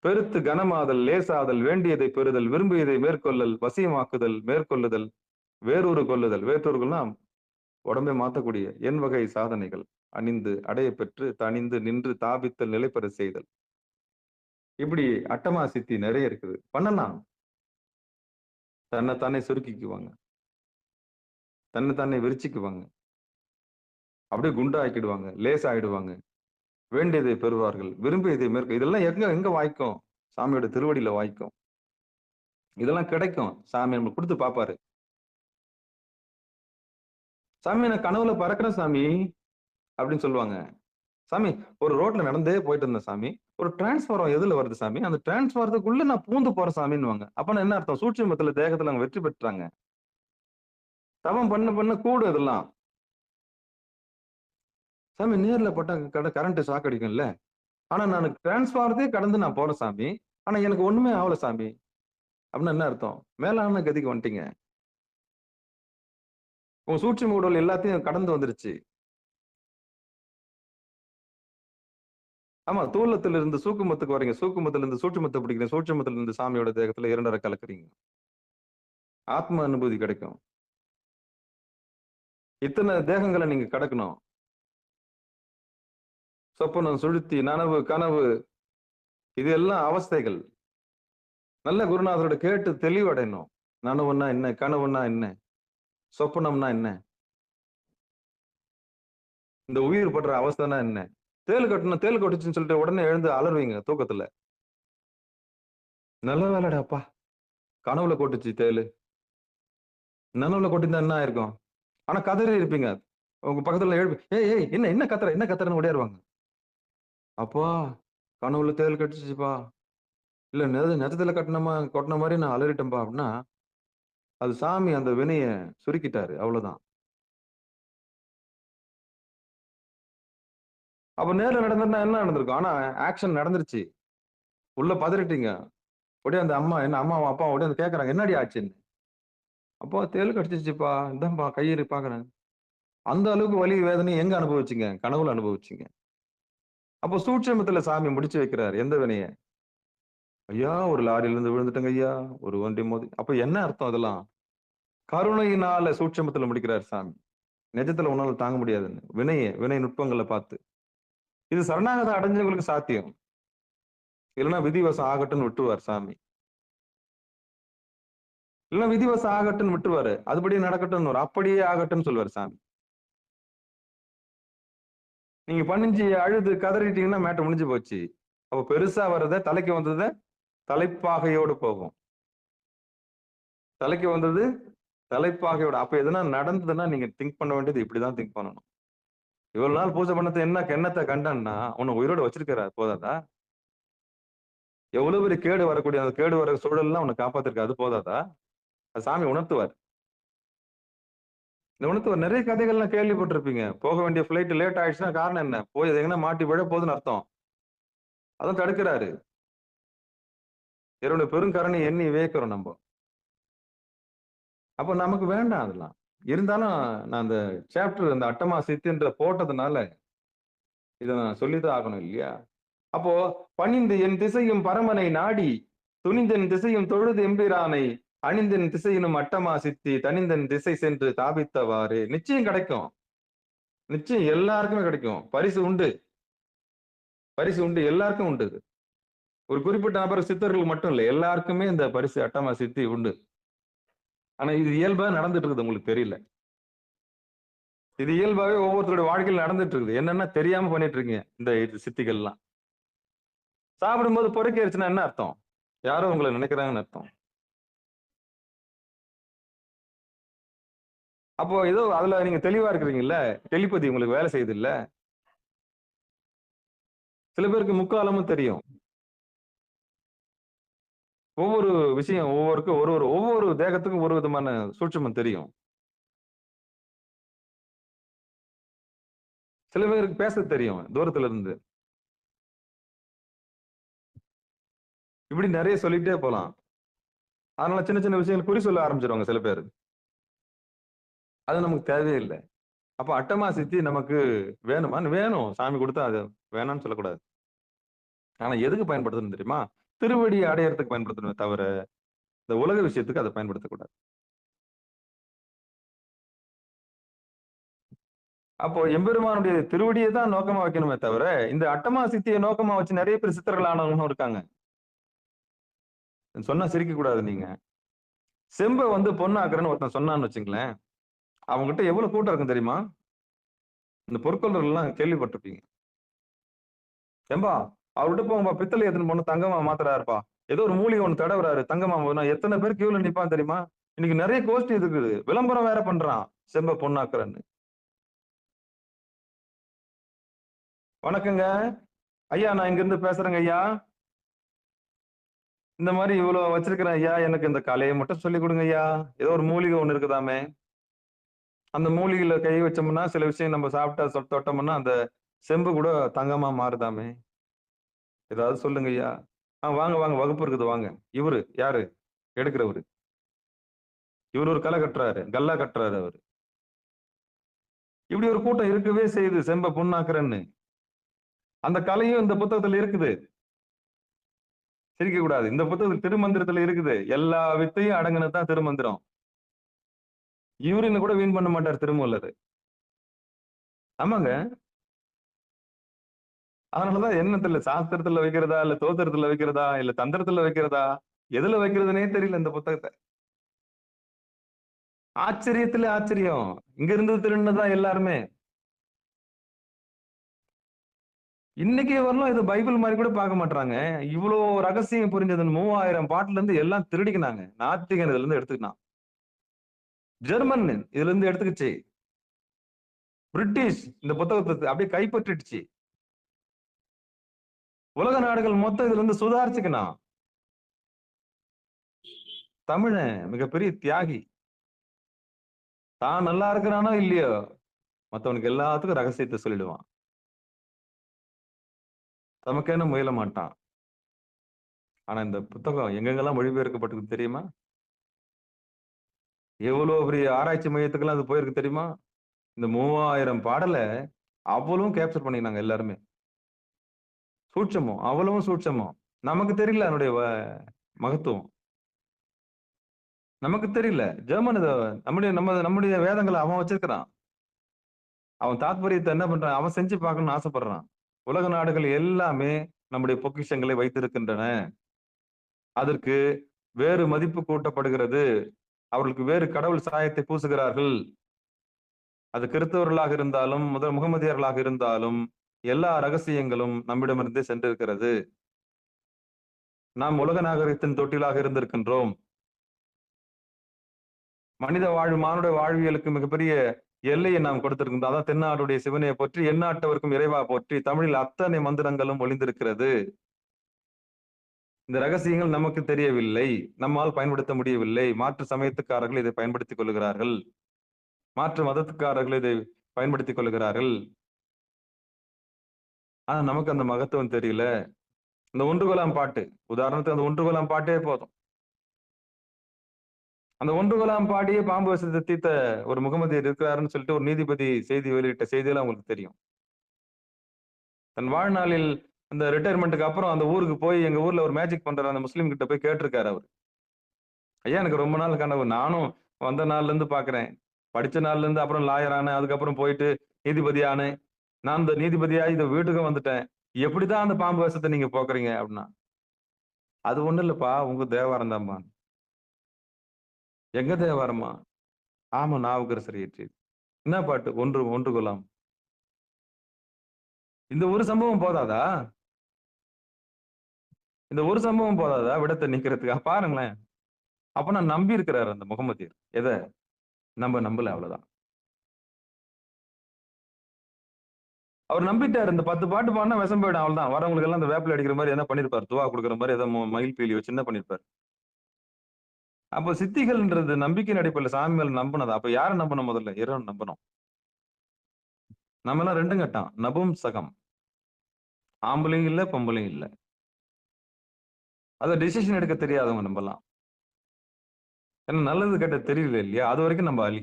பெருத்து கனமாதல், லேசாதல், வேண்டியதை பெறுதல், விரும்பியதை மேற்கொள்ளல், வசியமாக்குதல், மேற்கொள்ளுதல், வேறொரு கொள்ளுதல். வேற்றொருகள்னா உடம்பை மாத்தக்கூடிய எண் வகை சாதனைகள். அணிந்து அடைய பெற்று தணிந்து நின்று தாபித்தல் நிலைப்பெற செய்தல். இப்படி அட்டமா சித்தி நிறைய இருக்குது. பண்ணலாம். தன்னைத்தானே சுருக்கிக்குவாங்க, தன்னைத்தானே விரிச்சுக்குவாங்க, அப்படியே குண்டாக்கிடுவாங்க, லேசாயிடுவாங்க, வேண்டியதை பெறுவார்கள், விரும்பியதை மேற்க. இதெல்லாம் எங்க எங்க வாய்க்கும்? சாமியோட திருவடியில வாய்க்கும். இதெல்லாம் கிடைக்கும். சாமி நம்ம கொடுத்து பாப்பாரு. சாமி நான் கனவுல பறக்கிறேன் சாமி அப்படின்னு சொல்லுவாங்க. சாமி ஒரு ரோட்ல நடந்தே போயிட்டு இருந்தேன் சாமி, ஒரு டிரான்ஸ்பாரம் எதுல வருது சாமி, அந்த டிரான்ஸ்பாரத்துக்குள்ள நான் பூந்து போறேன் சாமின்னுவாங்க. அப்ப என்ன அர்த்தம்? சூட்சுமத்துல தேகத்துல அவங்க வெற்றி பெற்றாங்க. தவம் பண்ண கூடும் இதெல்லாம். சாமி நேர்ல பட்டா கரண்ட் ஷாக் அடிக்கும்ல, ஆனா நான் டிரான்ஸ்பாரத்தையே கடந்து நான் போறேன் சாமி, ஆனா எனக்கு ஒண்ணுமே ஆகல சாமி அப்படின்னு என்ன அர்த்தம்? மேலான கதிக்கு வந்துட்டீங்க. உங்க சூட்சும உடல் எல்லாத்தையும் கடந்து வந்துருச்சு. ஆமா, தூலத்துல இருந்து சூக்குமத்துக்கு வரீங்க, சூக்குமத்துல இருந்து சூட்சுமத்தை பிடிக்கிறீங்க, சூட்சுமத்துல இருந்து சாமியோட தேகத்துல இரண்டரை கலக்குறீங்க. ஆத்ம அனுபூதி கிடைக்கும். இத்தனை தேகங்களை நீங்க கடக்கணும். சொப்பனம், சுழுத்தி, நனவு, கனவு, இது எல்லாம் அவஸ்தைகள். நல்ல குருநாதரோட கேட்டு தெளிவடையணும். நனவுன்னா என்ன, கனவுன்னா என்ன, சொப்பனம்னா என்ன, இந்த உயிர் படுற அவஸ்தைனா என்ன. தேல் கட்டணும், தேல் கட்டுச்சுன்னு சொல்லிட்டு உடனே எழுந்து அலறுவீங்க தூக்கத்துல. நல்ல வேலைடாப்பா, கனவுல கொட்டுச்சு தேலு, நனவுல கொட்டிருந்தா என்ன ஆயிருக்கும்? ஆனா கதறி இருப்பீங்க. உங்க பக்கத்துல எழுப்பி ஏய் ஏய் என்ன என்ன கத்துற என்ன கத்துறன்னு ஓடியாருவாங்க. அப்பா கனவுல தேல் கட்டுச்சுப்பா, இல்ல நெஜத்துல கொட்டின மாதிரி நான் அலறிட்டேன்பா அப்படின்னா, அது சாமி அந்த வினைய சுருக்கிட்டாரு, அவ்வளவுதான். அப்ப நேர்ல நடந்திருந்தா என்ன நடந்திருக்கும்? ஆனா ஆக்ஷன் நடந்துருச்சு. உள்ள பதறிட்டீங்க. உடனே அந்த அம்மா என்ன அம்மாவும் அப்பா உடனே கேக்குறாங்க என்னடி ஆச்சுன்னு. அப்பா தேல் கடிச்சிச்சுப்பா, இந்தான்பா கையிறு பாக்குறேன். அந்த அளவுக்கு வலி வேதனை எங்க அனுபவிச்சீங்க? கனவுல அனுபவிச்சீங்க. அப்போ சூட்சுமத்துல சாமி முடிச்சு வைக்கிறாரு எந்த வினைய? ஐயா ஒரு லாரியில இருந்து விழுந்துட்டங்க ஐயா, ஒரு வண்டி மோதி. அப்ப என்ன அர்த்தம்? அதெல்லாம் கருணையினால சூட்சுமத்துல முடிக்கிறார் சாமி. நிஜத்துல உன்னால தாங்க முடியாதுன்னு வினை நுட்பங்களை பார்த்து. இது சரணாகதம் அடைஞ்சவங்களுக்கு சாத்தியம். இல்லைன்னா விதிவசம் ஆகட்டும்னு விட்டுருவார் சாமி. இல்லைன்னா விதிவசம் ஆகட்டும்னு விட்டுருவாரு. அதுபடியே நடக்கட்டும், அப்படியே ஆகட்டும்னு சொல்லுவார் சாமி. நீங்க பணிஞ்சு அழுது கதறிட்டீங்கன்னா மேட்டர் முடிஞ்சு போச்சு. அப்ப பெருசா வர்றத தலைக்கு வந்தது தலைப்பாகையோடு போகும். தலைக்கு வந்தது தலைப்பாகையோட. அப்ப எதுனா நடந்ததுன்னா நீங்க திங்க் பண்ண வேண்டியது இப்படிதான் திங்க் பண்ணணும். இவ்வளவு நாள் பூஜை பண்ணது என்ன எண்ணத்தை கண்டான்னா உன்னை உயிரோட வச்சிருக்கிறார், போதாதா? எவ்வளவு பெரிய கேடு வரக்கூடிய அந்த கேடு வர சூழல்லாம் உன்னை காப்பாத்திருக்காரு, அது போதாதா? அது சாமி உணர்த்துவார். இந்த உணர்த்துவார். நிறைய கதைகள்லாம் கேள்விப்பட்டிருப்பீங்க. போக வேண்டிய பிளைட் லேட் ஆயிடுச்சுன்னா காரணம் என்ன? போய் அது எங்கன்னா மாட்டி விழ போகுதுன்னு அர்த்தம். அதான் தடுக்கிறாரு. என்னோட பெருங்கரணை எண்ணி வியக்கிறோம் நம்ம. அப்ப நமக்கு வேண்டாம் அதெல்லாம். இருந்தாலும் நான் அந்த சாப்டர் அந்த அட்டமா சித்தின்ற போட்டதுனால இதை நான் சொல்லிதான் ஆகணும் இல்லையா? அப்போ பணிந்து என் திசையும் பரமனை நாடி துணிந்தன் திசையும் தொழுது எம்பிரானை அணிந்தன் திசையினும் அட்டமா சித்தி தனிந்தன் திசை சென்று தாபித்தவாறு. நிச்சயம் கிடைக்கும். நிச்சயம் எல்லாருக்குமே கிடைக்கும். பரிசு உண்டு, பரிசு உண்டு, எல்லாருக்கும் உண்டு. ஒரு குறிப்பிட்ட நபர் சித்தர்கள் மட்டும் இல்லை, எல்லாருக்குமே இந்த பரிசு அட்டமா சித்தி உண்டு. ஆனா இது இயல்பா நடந்துட்டு இருக்குது, உங்களுக்கு தெரியல. இது இயல்பாவே ஒவ்வொருத்தருடைய வாழ்க்கையில் நடந்துட்டு இருக்குது. என்னன்னா தெரியாம பண்ணிட்டு இருக்கீங்க இந்த சித்திகள்லாம். சாப்பிடும்போது பொறுக்கேறிச்சுன்னா என்ன அர்த்தம்? யாரோ உங்களை நினைக்கிறாங்கன்னு அர்த்தம். அப்போ ஏதோ அதுல நீங்க தெளிவா இருக்கிறீங்கல்ல, டெலிபதி உங்களுக்கு வேலை செய்யுது இல்ல. சில பேருக்கு முக்காலமும் தெரியும். ஒவ்வொரு விஷயம் ஒவ்வொருக்கும் ஒவ்வொரு தேகத்துக்கும் ஒரு விதமான சூட்சுமம் தெரியும். சில பேருக்கு பேச தெரியும் தூரத்துல இருந்து. இப்படி நிறைய சொல்லிட்டே போலாம். அதனால சின்ன சின்ன விஷயங்கள் குறி சொல்ல ஆரம்பிச்சிருவாங்க சில பேர். அது நமக்கு தேவையே இல்லை. அப்ப அட்டமா சித்தி நமக்கு வேணுமா? வேணும். சாமி கொடுத்தா அது வேணாம்னு சொல்லக்கூடாது. ஆனா எதுக்கு பயன்படுத்தணும் தெரியுமா? திருவடி அடையறதுக்கு பயன்படுத்தணுமே தவிர, இந்த உலக விஷயத்துக்கு அதை பயன்படுத்தக்கூடாது. அப்போ எம்பெருமானுடைய திருவடியை தான் நோக்கமா வைக்கணுமே தவிர, இந்த அட்டமா சித்தியை நோக்கமா வச்சு நிறைய பேர் சித்தர்கள் ஆனவங்களும் இருக்காங்க. சொன்னா சிரிக்க கூடாது நீங்க. செம்ப வந்து பொண்ணாக்குறேன்னு ஒருத்தன் சொன்னான்னு வச்சுங்களேன், அவங்ககிட்ட எவ்வளவு கூட்டம் இருக்கும் தெரியுமா? இந்த பொற்கொள்ளர்கள் எல்லாம் கேள்விப்பட்டிருப்பீங்க. ஏம்பா அவர்கிட்ட போங்கப்பா, பித்தளை எத்தனை பொண்ணு தங்கமா மாத்துறாருப்பா, ஏதோ ஒரு மூலிகை ஒண்ணு தடவுறாரு தங்கமா, நான் எத்தனை பேர் கியூல நிப்பான் தெரியுமா? இன்னைக்கு நிறைய கோஷ்டி இருக்குது, விளம்பரம் வேற பண்றான் செம்ப பொண்ணாக்குறேன்னு. வணக்கங்க ஐயா, நான் இங்க இருந்து பேசுறேங்க ஐயா. இந்த மாதிரி இவ்வளவு வச்சிருக்கிறேன் ஐயா, எனக்கு இந்த கலையை மட்டும் சொல்லி கொடுங்க ஐயா. ஏதோ ஒரு மூலிகை ஒண்ணு இருக்குதாமே, அந்த மூலிகையில கை வச்சோம்னா சில விஷயம் நம்ம சாப்பிட்டா தொட்டோம்னா அந்த செம்பு கூட தங்கமா மாறுதாமே, ஏதாவது சொல்லுங்க ஐயா. வாங்க வாங்க, வகுப்பு இருக்குது வாங்க. இவரு யாரு? எடுக்கிறவரு. இவரு ஒரு கலை கட்டுறாரு, கல்லா கட்டுறாரு அவரு. இப்படி ஒரு கூட்டம் இருக்கவே செய்யுது, செம்ப பொண்ணாக்குறேன்னு. அந்த கலையும் இந்த புத்தகத்துல இருக்குது. சிரிக்க கூடாது. இந்த புத்தகத்துல திருமந்திரத்துல இருக்குது. எல்லா வித்தையும் அடங்குனதுதான் திருமந்திரம். யூரின் கூட வீண் பண்ண மாட்டார் திருமூலர். ஆமாங்க. அதனாலதான் எண்ணத்துல சாஸ்திரத்துல வைக்கிறதா, இல்ல தோத்திரத்துல வைக்கிறதா, இல்ல தந்திரத்துல வைக்கிறதா, எதுல வைக்கிறதுனே தெரியல இந்த புத்தகத்தை. ஆச்சரியத்துல ஆச்சரியம். இங்க இருந்து திருடுனதான் எல்லாருமே. இன்னைக்கு வரலாம் இது பைபிள் மாதிரி கூட பார்க்க மாட்டாங்க. இவ்வளவு ரகசியம் புரிஞ்சது 3000 பாட்டுல இருந்து எல்லாம் திருடிக்கினாங்க. நாத்திகன் இதுல இருந்து எடுத்துக்கினான். ஜெர்மன் இதுல இருந்து எடுத்துக்கிச்சு. பிரிட்டிஷ் இந்த புத்தகத்தை அப்படியே கைப்பற்றிடுச்சு. உலக நாடுகள் மொத்தம் இதுல இருந்து சுதாரிச்சுக்கணும். தமிழன் மிகப்பெரிய தியாகி. தான் நல்லா இருக்கிறானோ இல்லையோ, மத்தவனுக்கு எல்லாத்துக்கும் ரகசியத்தை சொல்லிடுவான். தமக்கேன்னு முயல மாட்டான். ஆனா இந்த புத்தகம் எங்கெங்கெல்லாம் மொழிபெயர்க்கப்பட்டிருக்கு தெரியுமா? எவ்வளவு பெரிய ஆராய்ச்சி மையத்துக்கெல்லாம் அது போயிருக்கு தெரியுமா? இந்த 3000 பாடலை அவ்வளவும் கேப்சர் பண்ணினாங்க எல்லாருமே. சூட்சமம், அவ்வளவும் சூட்சமம். நமக்கு தெரியல அதனுடைய மகத்துவம். நமக்கு தெரியல. ஜெர்மன் நம்முடைய வேதங்களை அவன் வச்சிருக்கிறான். அவன் தாத்பரியத்தை என்ன பண்றான், அவன் செஞ்சு பார்க்கணும்னு ஆசைப்படுறான். உலக நாடுகள் எல்லாமே நம்முடைய பொக்கிஷங்களை வைத்திருக்கின்றன. அதற்கு வேறு மதிப்பு கூட்டப்படுகிறது. அவர்களுக்கு வேறு கடவுள் சாயத்தை பூசுகிறார்கள். அது கிறிஸ்தவர்களாக இருந்தாலும் முகமதியர்களாக இருந்தாலும் எல்லா ரகசியங்களும் நம்மிடமிருந்தே சென்றிருக்கிறது. நாம் உலக நாகரிகத்தின் தொட்டிலாக இருந்திருக்கின்றோம். மானுட வாழ்வியலுக்கு மிகப்பெரிய எல்லையை நாம் கொடுத்திருக்கின்றோம். அதான் தென்னாடுடைய சிவனையை போற்றி எந்நாட்டவருக்கும் இறைவா போற்றி தமிழில் அத்தனை மந்திரங்களும் ஒளிந்திருக்கிறது. இந்த ரகசியங்கள் நமக்கு தெரியவில்லை, நம்மால் பயன்படுத்த முடியவில்லை. மாற்று சமயத்துக்காரர்கள் இதை பயன்படுத்திக் கொள்கிறார்கள், மாற்று மதத்துக்காரர்கள் இதை பயன்படுத்திக் கொள்கிறார்கள். ஆனா நமக்கு அந்த மகத்துவம் தெரியல. இந்த ஒன்றுகொலாம் பாட்டு உதாரணத்துக்கு, அந்த ஒன்றுகொலாம் பாட்டே போதும். அந்த ஒன்றுகொலாம் பாடியே பாம்பு விஷத்தை தீர்த்த ஒரு முகமதியர் இருக்கிறாருன்னு சொல்லிட்டு ஒரு நீதிபதி செய்தி வெளியிட்ட செய்தியெல்லாம் உங்களுக்கு தெரியும். தன் வாழ்நாளில் அந்த ரிட்டையர்மெண்ட்டுக்கு அப்புறம் அந்த ஊருக்கு போய் எங்க ஊர்ல ஒரு மேஜிக் பண்ற அந்த முஸ்லீம் கிட்ட போய் கேட்டிருக்காரு அவர். ஐயா எனக்கு ரொம்ப நாள் கனவு, நானும் வந்த நாள்ல இருந்து பாக்குறேன், படிச்ச நாள்ல இருந்து அப்புறம் லாயர் ஆனேன், அதுக்கப்புறம் போயிட்டு நீதிபதி ஆனேன், நான் இந்த நீதிபதியா இந்த வீட்டுக்கும் வந்துட்டேன், எப்படிதான் அந்த பாம்பு வேஷத்தை நீங்க போக்குறீங்க அப்படின்னா, அது ஒண்ணு இல்லப்பா, உங்க தேவாரம் தான்ப்பா. எங்க தேவாரமா? ஆமா நாவுக்கரசர் இயற்றியது. என்ன பாட்டு? ஒன்று கொலாம். இந்த ஒரு சம்பவம் போதாதா? இந்த ஒரு சம்பவம் போதாதா விடத்தை நீக்கிறதுக்கு? பாருங்களேன். அப்ப நான் நம்பி இருக்கிறாரு அந்த முகமதியர் எதை? நம்ம நம்பல, அவ்வளவுதான். அவர் நம்பிட்டாரு. இந்த 10 பாட்டு பாடினா விஷம் போயிடும், அவ்வளவுதான். வரவங்களுக்கு எல்லாம் இந்த வேப்பில அடிக்கிற மாதிரி என்ன பண்ணிருப்பாரு, துவா கொடுக்குற மாதிரி ஏதோ மயில் பீலி வச்சு என்ன பண்ணிருப்பாரு. அப்போ சித்திகள்ன்றது நம்பிக்கையின் அடிப்படையில் சாமி மேல நம்பினது. அப்ப யாரை நம்பணும்? முதல்ல இறைவன் நம்பணும். நம்ம எல்லாம் 2 கட்டம், நபும் சகம். ஆம்பளையும் இல்ல, பொம்பளையும் இல்ல. அத டிசிஷன் எடுக்க தெரியாதவங்க நம்பலாம். ஏன்னா நல்லது கெட்ட தெரியல இல்லையா? அது வரைக்கும் நம்ம அலி.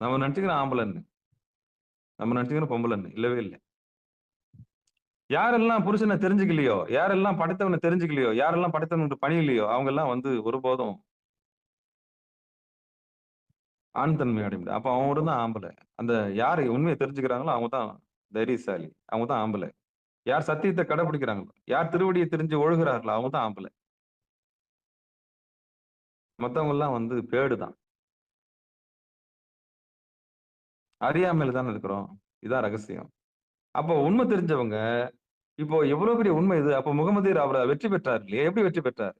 நம்ம நினைச்சுக்கிறோம் ஆம்பளைன்னு, நம்ம நினைச்சுக்கிறோம் பொம்பளைன்னு. இல்லவே இல்லை. யாரெல்லாம் புருஷனை தெரிஞ்சுக்கலையோ, யாரெல்லாம் படைத்தவனை தெரிஞ்சுக்கலையோ, யாரெல்லாம் படைத்தவனுக்கு பணி இல்லையோ, அவங்க எல்லாம் ஒருபோதும் ஆண் தன்மை அடைய முடியாது. அப்ப அவங்க தான் ஆம்பளை. அந்த யாரு உண்மையை தெரிஞ்சுக்கிறாங்களோ அவங்க தான் தைரியசாலி, அவங்க தான் ஆம்பளை. யார் சத்தியத்தை கடைபிடிக்கிறாங்களோ, யார் திருவடியை தெரிஞ்சு ஒழுகிறார்களோ அவங்க தான் ஆம்பளை. மத்தவங்க எல்லாம் பேடுதான். அறியாமையில தானே இருக்கிறோம். இதான் ரகசியம். அப்போ உண்மை தெரிஞ்சவங்க, இப்போ எவ்வளவு பெரிய உண்மை இது. அப்போ முகமது அவரை வெற்றி பெற்றார் இல்லையா? எப்படி வெற்றி பெற்றார்?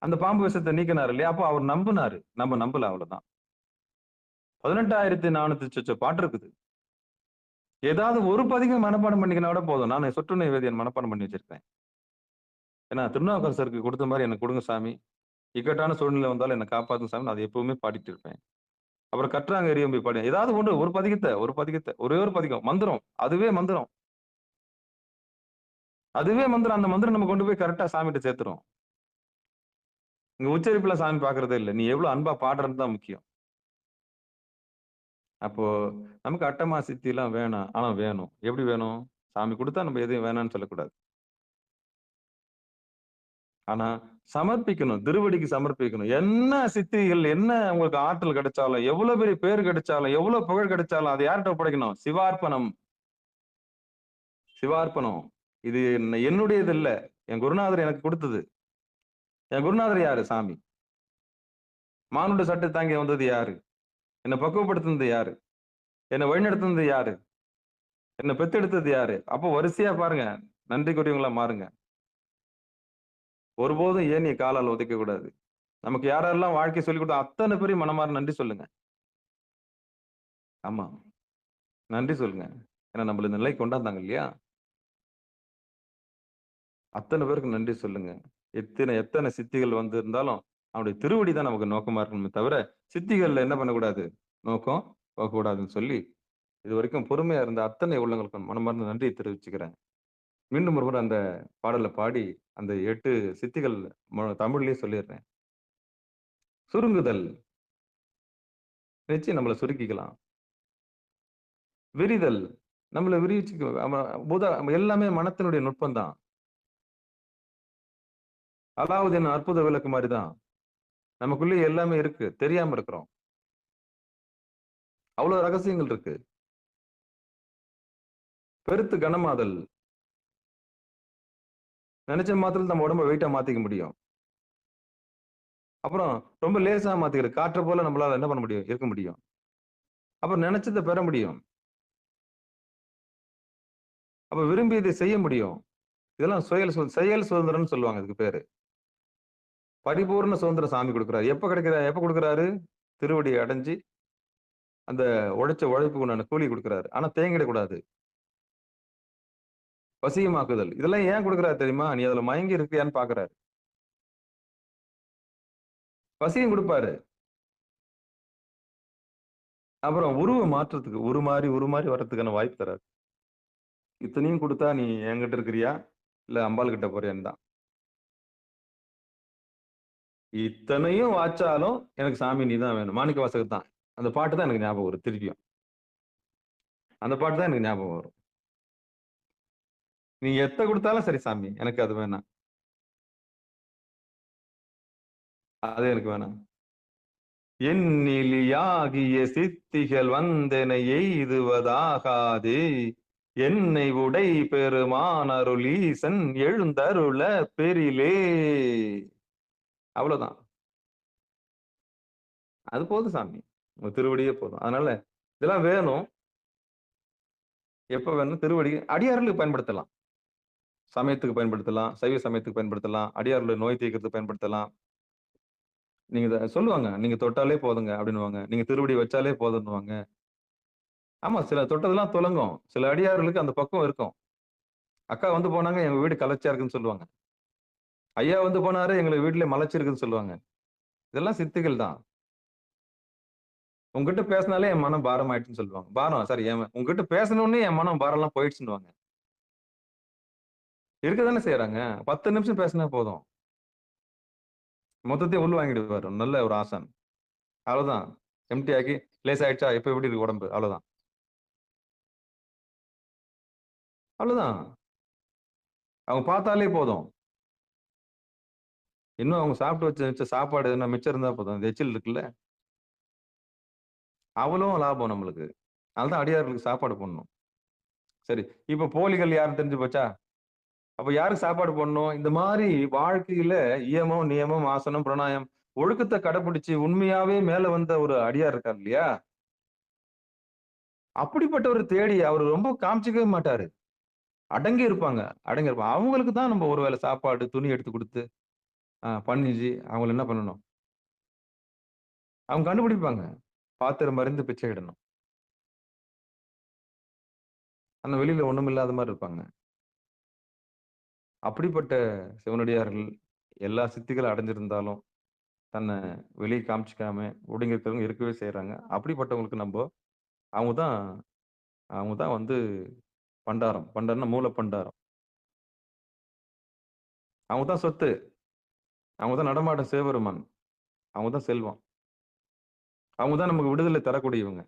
அந்த பாம்பு விஷத்தை நீக்கினார் இல்லையா? அப்போ அவர் நம்பினாரு, நம்ம நம்பல, அவ்வளவுதான். 18,400 சொச்ச பாட்டு இருக்குது. ஏதாவது ஒரு பதிகம் மனப்பாடம் பண்ணிக்கினா கூட போதும். நான் சொட்டுணை வேதியன் மனப்பாடம் பண்ணி வச்சிருக்கேன். ஏன்னா திருநாவுக்கரசருக்கு கொடுத்த மாதிரி எனக்கு கொடுங்க சாமி, இக்கட்டான சூழ்நிலை வந்தாலும் என்னை காப்பாத்துங்க சாமி, நான் அதை எப்பவுமே பாடிட்டு இருப்பேன். அப்புறம் கற்றாங்க எரியும் போய் பாடி ஏதாவது ஒன்று, ஒரு பதிகத்தை ஒரே ஒரு பதிகம் மந்திரம், அதுவே மந்திரம். அந்த மந்திரம் நம்ம கொண்டு போய் கரெக்டா சாமிகிட்ட சேர்த்துரும். இங்க உச்சரிப்புல சாமி பாக்குறதே இல்லை. நீ எவ்வளவு அன்பா பாடுறது தான் முக்கியம். அப்போ நமக்கு அட்டமா சித்தி எல்லாம் வேணாம். ஆனா வேணும். எப்படி வேணும்? சாமி கொடுத்தா நம்ம எதையும் வேணாம்னு சொல்லக்கூடாது. ஆனா சமர்ப்பிக்கணும், திருவடிக்கு சமர்ப்பிக்கணும். என்ன சித்திகள், என்ன உங்களுக்கு ஆற்றல் கிடைச்சாலும், எவ்வளவு பெரிய பேர் கிடைச்சாலும், எவ்வளவு புகழ் கிடைச்சாலும் அதை யார்கிட்ட ஒப்படைக்கணும்? சிவார்ப்பணம். சிவார்ப்பணம். இது என்னுடையது இல்ல, என் குருநாதர் எனக்கு கொடுத்தது. என் குருநாதர் யாரு? சாமி. மானுட சட்டை தாங்கி வந்தது யாரு? என்னை பக்குவப்படுத்தினது யாரு? என்னை வழிநடத்தினது யாரு? என்னை பெத்தெடுத்தது யாரு? அப்போ வரிசையா பாருங்க, நன்றிக்குரியவங்களா மாறுங்க. ஒருபோதும் ஏன் நீ காலால் உதைக்க கூடாது. நமக்கு யாரெல்லாம் வாழ்க்கை சொல்லிக் கொடுத்தா அத்தனை பேரையும் மனமாற நன்றி சொல்லுங்க. ஆமா, நன்றி சொல்லுங்க. ஏன்னா நம்மள இந்த நிலை கொண்டாந்தாங்க இல்லையா? அத்தனை பேருக்கு நன்றி சொல்லுங்க. எத்தனை சித்திகள் இருந்தாலும் அவனுடைய திருவடி தான் நமக்கு நோக்கமா இருக்கணுமே தவிர, சித்திகள்ல என்ன பண்ணக்கூடாது, நோக்கம் போகக்கூடாதுன்னு சொல்லி, இது வரைக்கும் பொறுமையா இருந்த அத்தனை உள்ளங்களுக்கு மனமார்ந்த நன்றியை தெரிவிச்சுக்கிறேன். மீண்டும் ஒருமுறை அந்த பாடலை பாடி அந்த 8 சித்திகள் தமிழ்லயே சொல்லிடுறேன். சுருங்குதல், நிச்சயம் நம்மளை சுருக்கிக்கலாம். விரிதல், நம்மளை விரிச்சு எல்லாமே மனத்தினுடைய நுட்பம் தான். அலாவுதீன் அற்புத விளக்கு மாதிரிதான். நமக்குள்ளே எல்லாமே இருக்கு, தெரியாம இருக்கிறோம். அவ்வளவு ரகசியங்கள் இருக்கு. பெருத்து கனமாதல், நினைச்ச மாத்திரம் நம்ம உடம்ப வெயிட்டா மாத்திக்க முடியும். அப்புறம் ரொம்ப லேசா மாத்திக்கிறது, காற்றை போல நம்மளால என்ன பண்ண முடியும், இருக்க முடியும். அப்புறம் நினைச்சதை பெற முடியும். அப்ப விரும்பியதை செய்ய முடியும். இதெல்லாம் செயல் சுதந்திரம்னு சொல்லுவாங்க. இதுக்கு பேரு பரிபூர்ண சுதந்திரம் சாமி கொடுக்குறாரு. எப்ப கொடுக்குறாரு? திருவடி அடைஞ்சு அந்த உழைச்ச உழைப்புக்கு உண்டான கூலி கொடுக்குறாரு. ஆனா தேங்கிடக்கூடாது. வசியமாக்குதல், இதெல்லாம் ஏன் கொடுக்குறாரு தெரியுமா? நீ அதுல மயங்கி இருக்கியான்னு பாக்குறாரு. வசியம் கொடுப்பாரு. அப்புறம் உருவ மாற்றத்துக்கு உருமாறி வர்றதுக்கான வாய்ப்பு தராரு. இத்தனையும் கொடுத்தா நீ என்கிட்ட இருக்கிறியா இல்ல அம்பாள் கிட்ட போறியான்னு தான். இத்தனையும் வாச்சாலும் எனக்கு சாமி நீ தான் வேணும். மாணிக்க வாசகர் தான். அந்த பாட்டு தான் எனக்கு ஞாபகம் வரும். திருப்பியும் அந்த பாட்டு தான் எனக்கு ஞாபகம் வரும். நீ எத்த கொடுத்தாலும் சரி சாமி, எனக்கு அது வேணாம், அது எனக்கு வேணாம். எண்ணிலியாகிய சித்திகள் வந்தென எய்துவதாகாதே, என்னை உடை பெருமான் அருளீசன் எழுந்தருள பெரிலே. அவ்வளவுதான். அது போதும் சாமி, உங்க திருவடியே போதும். அதனால இதெல்லாம் வேணும். எப்ப வேணும்? திருவடி அடியார்களுக்கு பயன்படுத்தலாம், சமயத்துக்கு பயன்படுத்தலாம், சைவ சமயத்துக்கு பயன்படுத்தலாம், அடியார்களுடைய நோய் தீர்க்கறதுக்கு பயன்படுத்தலாம், நீங்க சொல்லுவாங்க, நீங்க தொட்டாலே போதுங்க அப்படின்னுவாங்க. நீங்க திருவடி வச்சாலே போதுன்னுவாங்க. ஆமா, சில தொட்டதெல்லாம் துலங்கும். சில அடியார்களுக்கு அந்த பக்குவம் இருக்கும். அக்கா வந்து போனாங்க, எங்க வீடு கலர்ச்சியா இருக்குன்னு சொல்லுவாங்க. ஐயா வந்து போனாரு, எங்க வீட்ல மலைச்சிருக்குன்னு சொல்லுவாங்க. இதெல்லாம் சித்திகள் தான். உங்ககிட்ட பேசினாலே என் மனம் பாரம் ஆயிடுச்சுன்னு சொல்லுவாங்க. பாரம் சாரி உங்ககிட்ட பேசினோனே என் மனம் பாரம்லாம் போயிடுச்சுன்னுவாங்க. இருக்க தானே செய்றாங்க. 10 நிமிஷம் பேசினா போதும். மொத்தத்தையும் உள் வாங்கிடுவாரு. நல்ல ஒரு ஆசான். அவ்வளவுதான். எம்ப்டி ஆக்கி லேசாயிடுச்சா? இப்ப எப்படி இருக்கு உடம்பு? அவ்வளவுதான். அவ்வளவுதான். அவங்க பார்த்தாலே போதும். இன்னும் அவங்க சாப்பிட்டு வச்ச சாப்பாடு எதுனா மிச்சம் இருந்தா போதும். அந்த எச்சில் இருக்குல்ல, அவ்வளவும் லாபம் நம்மளுக்கு. அதனாலதான் அடியார்களுக்கு சாப்பாடு போடணும். சரி, இப்ப போலிகள் யாருன்னு தெரிஞ்சு போச்சா? அப்ப யாருக்கு சாப்பாடு போடணும்? இந்த மாதிரி வாழ்க்கையில இயமம், நியமம், ஆசனம், பிராணாயம், ஒழுக்கத்தை கடைபிடிச்சு உண்மையாவே மேல வந்த ஒரு அடியார் இருக்கார் இல்லையா? அப்படிப்பட்டவர் தேடி அவர் ரொம்ப காமிச்சிக்கவே மாட்டாரு. அடங்கி இருப்பாங்க. அடங்கி இருப்பாங்க. அவங்களுக்கு தான் நம்ம ஒரு வேளை சாப்பாடு, துணி எடுத்து குடுத்து, பணிஞ்சு அவங்கள என்ன பண்ணணும்? அவங்க கண்டுபிடிப்பாங்க. பாத்திரம் அறிந்து பிச்சையிடணும். ஆனா வெளியில ஒண்ணுமில்லாத மாரி இருப்பாங்க. அப்படிப்பட்ட சிவனடியார்கள் எல்லா சித்திகளும் அடைஞ்சிருந்தாலும், தன்னை வெளிய காமிச்சுக்காம ஒடுங்கி இருக்கிறவங்க இருக்கவே செய்றாங்க. அப்படிப்பட்டவங்களுக்கு அவங்க தான் அவங்க தான் வந்து பண்டாரம். பண்டாரம்னா மூல பண்டாரம். அவங்க தான் சொத்து. அவங்க தான் நடமாடும் சிவபெருமான். அவங்க தான் செல்வம். அவங்க தான் நமக்கு விடுதலை தரக்கூடியவங்க.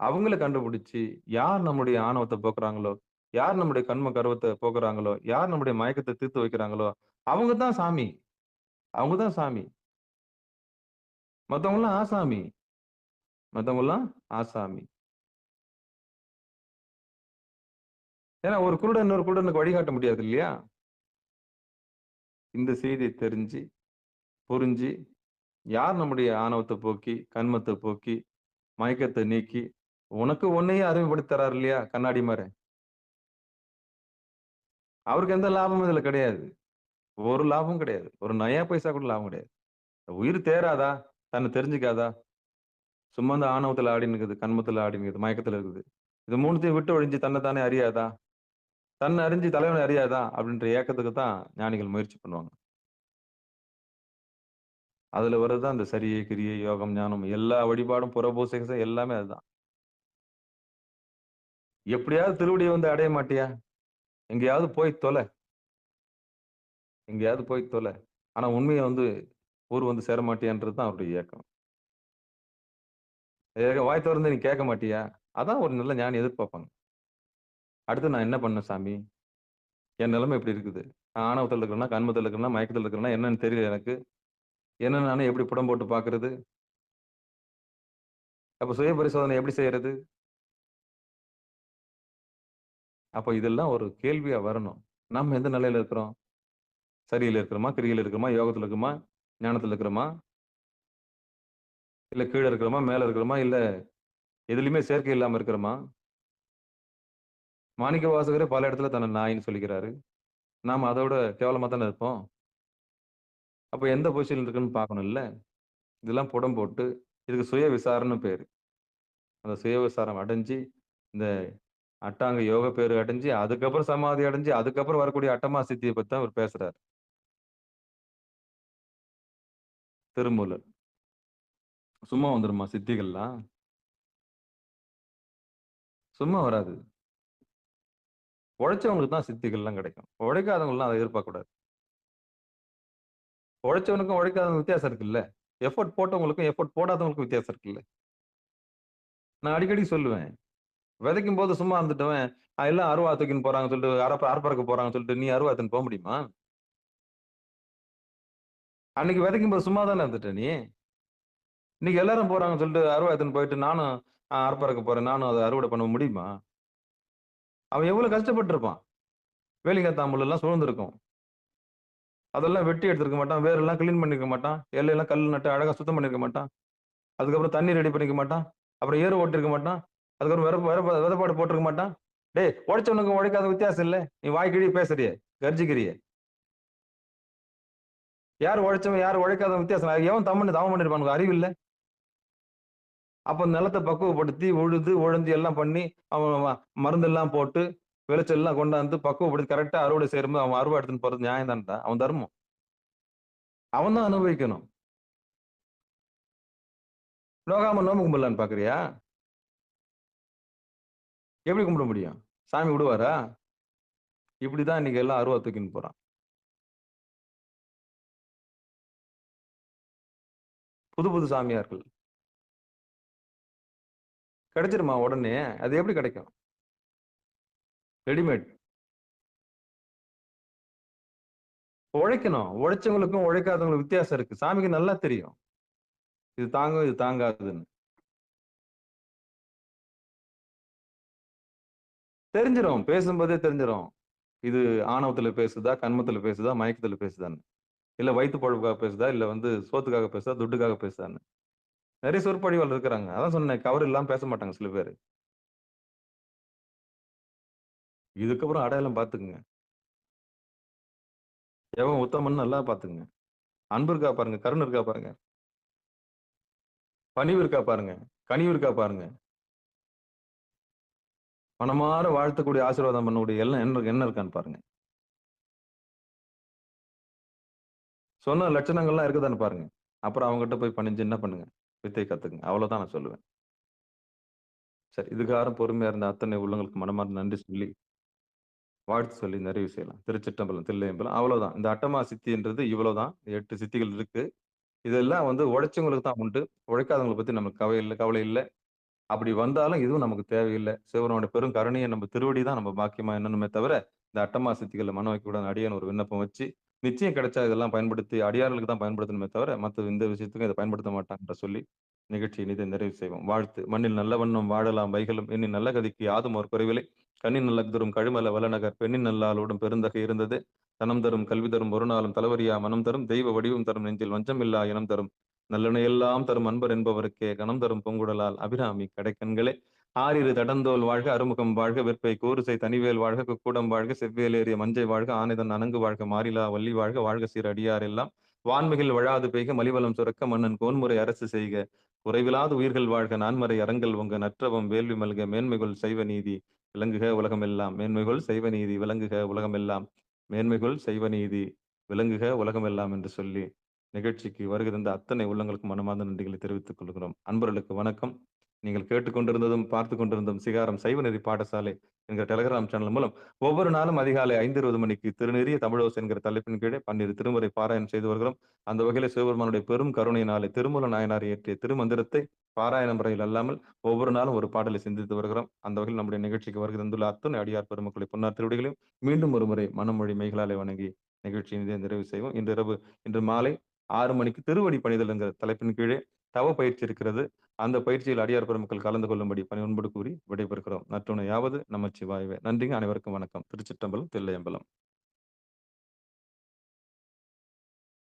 அவங்கள கண்டுபிடிச்சு, யார் நம்முடைய ஆணவத்த போக்குறாங்களோ, யார் நம்முடைய கர்ம கர்வத்த போக்குறாங்களோ, யார் நம்முடைய மயக்கத்த தீர்த்து வைக்கிறாங்களோ, அவங்க தான் சாமி. அவங்க தான் சாமி. மத்தவங்கலாம் ஆசாமி. மத்தவங்கலாம் ஆசாமி. ஏன்னா ஒரு குருடன் இன்னொரு குருடனுக்கு வழிகாட்ட முடியாது இல்லையா? இந்த செய்திய தெரிஞ்சு, புரிஞ்சு, யார் நம்முடைய ஆணவத்த போக்கி, கன்மத்த போக்கி, மயக்கத்த நீக்கி, உனக்கு உன்னையே அறிமுகப்படுத்தி தர்றாரு இல்லையா? கண்ணாடி மாரி. அவருக்கு எந்த லாபமும் இதுல கிடையாது. ஒரு லாபமும் கிடையாது. ஒரு நயா பைசா கூட லாபம் கிடையாது. உயிர் தேறாதா? தன்னை தெரிஞ்சுக்காதா? சும்மா இந்த ஆணவத்துல ஆடின்னு இருக்குது, கன்மத்துல ஆடின்னு இருக்குது, மயக்கத்துல இருக்குது. இது 3த்தையும் விட்டு ஒழிஞ்சு தன்னை தானே அறியாதா? தன்னை அறிஞ்சு தலைவனை அறியாதா? அப்படின்ற ஏக்கத்துக்கு தான் ஞானிகள் முயற்சி பண்ணுவாங்க. அதுல வர்றதுதான் இந்த சரியை, கிரியை, யோகம், ஞானம் எல்லா வழிபாடும், புறபூசை எல்லாமே அதுதான். எப்படியாவது திருவடியை வந்து அடைய மாட்டியா? எங்கேயாவது போய் தொலை. எங்கேயாவது போய் தொலை. ஆனா உண்மைய வந்து ஊர் வந்து சேர மாட்டியான்றது தான் அவருடைய ஏக்கம். வாய் திறந்து நீ கேட்க மாட்டியா? அதான் ஒரு நல்ல ஞானி எதிர்பார்ப்பாங்க. அடுத்து நான் என்ன பண்ணேன் சாமி? என் நிலைமை இப்படி இருக்குது. நான் ஆணவத்துல இருக்கிறேன்னா, கன்மத்துல இருக்கிறேன்னா, மயக்கத்துல இருக்கிறேன்னா என்னன்னு தெரியல எனக்கு. என்ன நானே எப்படி புடம் போட்டு பார்க்கிறது? அப்ப சுய பரிசோதனை எப்படி செய்யறது? அப்ப இதெல்லாம் ஒரு கேள்வியா வரணும். நம்ம எந்த நிலையில இருக்கிறோம்? சரியில இருக்கிறோமா? கிரியில இருக்கிறோமா? யோகத்துல இருக்கிறோமா? ஞானத்துல இருக்கிறோமா? இல்ல கீழ இருக்கிறோமா? மேல இருக்கிறோமா? இல்ல எதுலயுமே சேர்க்கை இல்லாம இருக்கிறோமா? மாணிக்க வாசகரே பல இடத்துல தன்னை நாயின்னு சொல்லிக்கிறாரு. நாம அதோட கேவலமா தானே இருப்போம். அப்ப எந்த பொசிஷன்ல இருக்குன்னு பார்க்கணும்ல. இதெல்லாம் புடம் போட்டு, இதுக்கு சுய விசாரம்னு பேரு. அந்த சுய விசாரம் அடைஞ்சு, இந்த அட்டாங்க யோக பேரு அடைஞ்சு, அதுக்கப்புறம் சமாதி அடைஞ்சு, அதுக்கப்புறம் வரக்கூடிய அட்டமா சித்திய பத்தி தான் அவர் பேசுறாரு. திருமூலர். சும்மா வந்துருமா சித்திகள்லாம்? சும்மா வராது. உழைச்சவங்களுக்கு தான் சித்திகள்லாம் கிடைக்கும். உழைக்காதவங்கலாம் அதை எதிர்பார்க்க கூடாது. உழைச்சவனுக்கும் உழைக்காதவனுக்கும் வித்தியாசம் இருக்குல்ல. எஃபோர்ட் போட்டவங்களுக்கும் எஃபோர்ட் போடாதவங்களுக்கும் வித்தியாசம் இருக்குல்ல. நான் அடிக்கடி சொல்லுவேன். விதைக்கும் போது சும்மா இருந்துட்டவன், எல்லாம் அருவா தூக்கின்னு போறாங்கன்னு சொல்லிட்டு, அறப்பறக்க போறாங்கன்னு சொல்லிட்டு, நீ அருவா எடுத்துன்னு போ முடியுமா? அன்னைக்கு விதைக்கும் போது சும்மா தானே இருந்துட்ட நீ. இன்னைக்கு எல்லாரும் போறாங்கன்னு சொல்லிட்டு அருவா எடுத்துன்னு போயிட்டு, நானும் அறப்பறக்க போறேன், நானும் அதை அறுவடை பண்ண முடியுமா? அவன் எவ்வளவு கஷ்டப்பட்டிருப்பான். வேலிங்காத்தாம்புல் எல்லாம் சூழ்ந்திருக்கும். அதெல்லாம் வெட்டி எடுத்திருக்க மாட்டான். வேரெல்லாம் கிளீன் பண்ணிருக்க மாட்டான். எல்லையெல்லாம் கல் நட்டு அழகா சுத்தம் பண்ணிருக்க மாட்டான். அதுக்கப்புறம் தண்ணி ரெடி பண்ணிக்க மாட்டான். அப்புறம் ஏறு ஓட்டிருக்க மாட்டான். அதுக்கப்புறம் விதப்பாடு போட்டிருக்க மாட்டான். டேய், உழைச்சவனுக்கும் உழைக்காத வித்தியாசம் இல்ல. நீ வாய்க்கிழி பேசுறிய, கர்ஜிக்கிறிய. யார் உழைச்சவன் யார் உழைக்காத வித்தியாசம் எவன் தவம் பண்ணிருப்பானுங்க, அறிவு இல்ல. அப்ப நிலத்தை பக்குவப்படுத்தி உழுது உழந்து எல்லாம் பண்ணி அவன் மருந்தெல்லாம் போட்டு விளைச்சல் எல்லாம் கொண்டாந்து பக்குவப்படுத்தி கரெக்டா அறுவடை செய்யும்போது அவன் அறுவடை எடுத்துன்னு போறது நியாயம் தான்டா, அவன் தர்மம். அவன் தான் அனுபவிக்கணும். நோகாம நோம்பு கும்பிடலான்னு பாக்குறியா? எப்படி கும்பிட முடியும்? சாமி விடுவாரா? இப்படிதான் இன்னைக்கு எல்லாம் அருவா தூக்கின்னு போறான். புது புது சாமியார்கள் கிடைச்சிருமா உடனே? அது எப்படி கிடைக்கும்? ரெடிமேட். உழைக்கணும். உழைச்சவங்களுக்கும் உழைக்காதவங்களுக்கும் வித்தியாசம் இருக்கு. சாமிக்கு நல்லா தெரியும் இது தாங்கும் இது தாங்காதுன்னு. தெரிஞ்சிடும், பேசும்போதே தெரிஞ்சிடும். இது ஆணவத்துல பேசுதா, கண்மத்துல பேசுதா, மயக்கத்துல பேசுதான்னு, இல்ல வயிற்று பொழப்புக்காக பேசுதா, இல்ல சோத்துக்காக பேசுதா, துட்டுக்காக பேசுதான்னு. நிறைய சொற்பொழிவாளர் இருக்கிறாங்க. அதான் சொன்னேன், கவர் இல்லாம பேச மாட்டாங்க சில பேர். இதுக்கப்புறம் அடையாளம் பாத்துக்குங்க. எவன் உத்தமன் நல்லா பாத்துக்குங்க. அன்பு இருக்கா பாருங்க, கருணை இருக்கா பாருங்க, பணிவு இருக்கா பாருங்க, கனிவு இருக்கா பாருங்க, மனமாற வாழ்த்தக்கூடிய ஆசீர்வாதம் பண்ணக்கூடிய எல்லாம் என்ன இருக்கான்னு பாருங்க. சொன்ன லட்சணங்கள்லாம் இருக்குதான்னு பாருங்க. அப்புறம் அவங்ககிட்ட போய் பணிஞ்சு என்ன பண்ணுங்க, வித்தை கத்துக்குங்க. அவ்வளவுதான் நான் சொல்லுவேன். சரி, இதுக்காரும் பொறுமையா இருந்த அத்தனை உள்ளங்களுக்கு மனமார்ந்த நன்றி சொல்லி வாழ்த்து சொல்லி நிறைவு செய்யலாம். திருச்சிற்றம்பலம், தில்லையம்பலம், அவ்வளவுதான். இந்த அட்டமா சித்தின்றது இவ்வளவுதான். 8 சித்திகள் இருக்கு. இதெல்லாம் உழைச்சவங்களுக்கு தான் உண்டு. உழைக்காதவங்களை பத்தி நமக்கு கவலை இல்ல. அப்படி வந்தாலும் இதுவும் நமக்கு தேவையில்லை. சிவனோட பெரும் கருணையை நம்ம திருவடி தான் நம்ம பாக்கியமா எண்ணணுமே தவிர, இந்த அட்டமா சித்திகளை மன வைக்கக்கூடாது. அடியான் ஒரு விண்ணப்பம் வச்சு, நிச்சயம் கிடைச்சா இதெல்லாம் பயன்படுத்தி அடியார்களுக்கு தான் பயன்படுத்தணுமே தவிர, மத்த எந்த விஷயத்துக்கும் இதை பயன்படுத்த மாட்டாங்கன்ற சொல்லி நிகழ்ச்சியை இனிதே நிறைவு செய்வோம். வாழ்த்து. மண்ணில் நல்ல வண்ணம் வாழலாம் வைகளும் எண்ணின் நல்ல கதிக்கு யாதும் ஒரு குறைவில்லை. கண்ணின் நல்லதும் கழுமல வளநகர் பெண்ணின் நல்லாளோடும் பெருந்தகை இருந்தது. தனம் தரும் கல்வி தரும் ஒரு நாளும் தலைவரியா மனம் தரும் தெய்வ வடிவம் தரும் நெஞ்சில் வஞ்சமில்லா இனம் தரும் நல்லெண்ண எல்லாம் தரும் அன்பர் என்பவருக்கே கணம் தரும் பொங்குடலால் அபிராமி கடைக்கண்களே. ஆறிரு தடந்தோல் வாழ்க, அறுமுகம் வாழ்க, வெற்பை கூறுசை தனிவேல் வாழ்க, குக்கூடம் வாழ்க, செவ்வேலேறிய மஞ்சை வாழ்க, ஆனைதன் அணங்கு வாழ்க, மாறிலா வள்ளி வாழ்க, வாழ்க சீர் அடியார் எல்லாம் வான்மிகில் வழாது பெய்க, மலிவலம் சுரக்க, மன்னன் கோன்முறை அரசு செய்க, குறைவிலாது உயிர்கள் வாழ்க, நான்மறை அரங்கல் உங்க நற்றவம் வேள்வி மல்க, மேன்மைகள் சைவ நீதி விளங்குக உலகமெல்லாம், மேன்மைகள் சைவ நீதி விளங்குக உலகமெல்லாம், மேன்மைகள் சைவ நீதி விளங்குக உலகமெல்லாம் என்று சொல்லி நிகழ்ச்சிக்கு வருகை தந்த அத்தனை உள்ளங்களுக்கும் மனமார்ந்த நன்றிகளை தெரிவித்துக் கொள்கிறோம். அன்பர்களுக்கு வணக்கம். நீங்கள் கேட்டுக்கொண்டிருந்ததும் பார்த்து கொண்டிருந்தும் சிகாரம் சைவ நெறி பாடசாலை என்கிற டெலிகிராம் சேனல் மூலம் ஒவ்வொரு நாளும் அதிகாலை 5:20 மணிக்கு திருநெறிய தமிழோசை என்கிற தலைப்பின் கீழே 12 திருமுறை பாராயணம் செய்து வருகிறோம். அந்த வகையில சிவபெருமானுடைய பெரும் கருணையினாலே திருமூல நாயனார் இயற்றிய திருமந்திரத்தை பாராயண முறையில் அல்லாமல் ஒவ்வொரு நாளும் ஒரு பாடலை சிந்தித்து வருகிறோம். அந்த வகையில் நம்முடைய நிகழ்ச்சிக்கு வருகை தந்துள்ள அத்தனை அடியார் பெருமக்களை பொன்னார் திருவடிகளையும் மீண்டும் ஒரு முறை மனமொழி மெய்களாலே வணங்கி நிகழ்ச்சியை நிறைவு செய்வோம். இன்று மாலை 6 மணிக்கு திருவடி பணிதல் என்கிற தலைப்பின் கீழே தவ பயிற்சி இருக்கிறது. அந்த பயிற்சியில் அடியார் பெருமக்கள் கலந்து கொள்ளும்படி பணிவன்போடு கூறி விடைபெறுகிறோம். நற்றுணையாவது நமச்சிவாயவே. நன்றிங்க. அனைவருக்கும் வணக்கம். திருச்சிற்றம்பலம், தில்லையம்பலம்.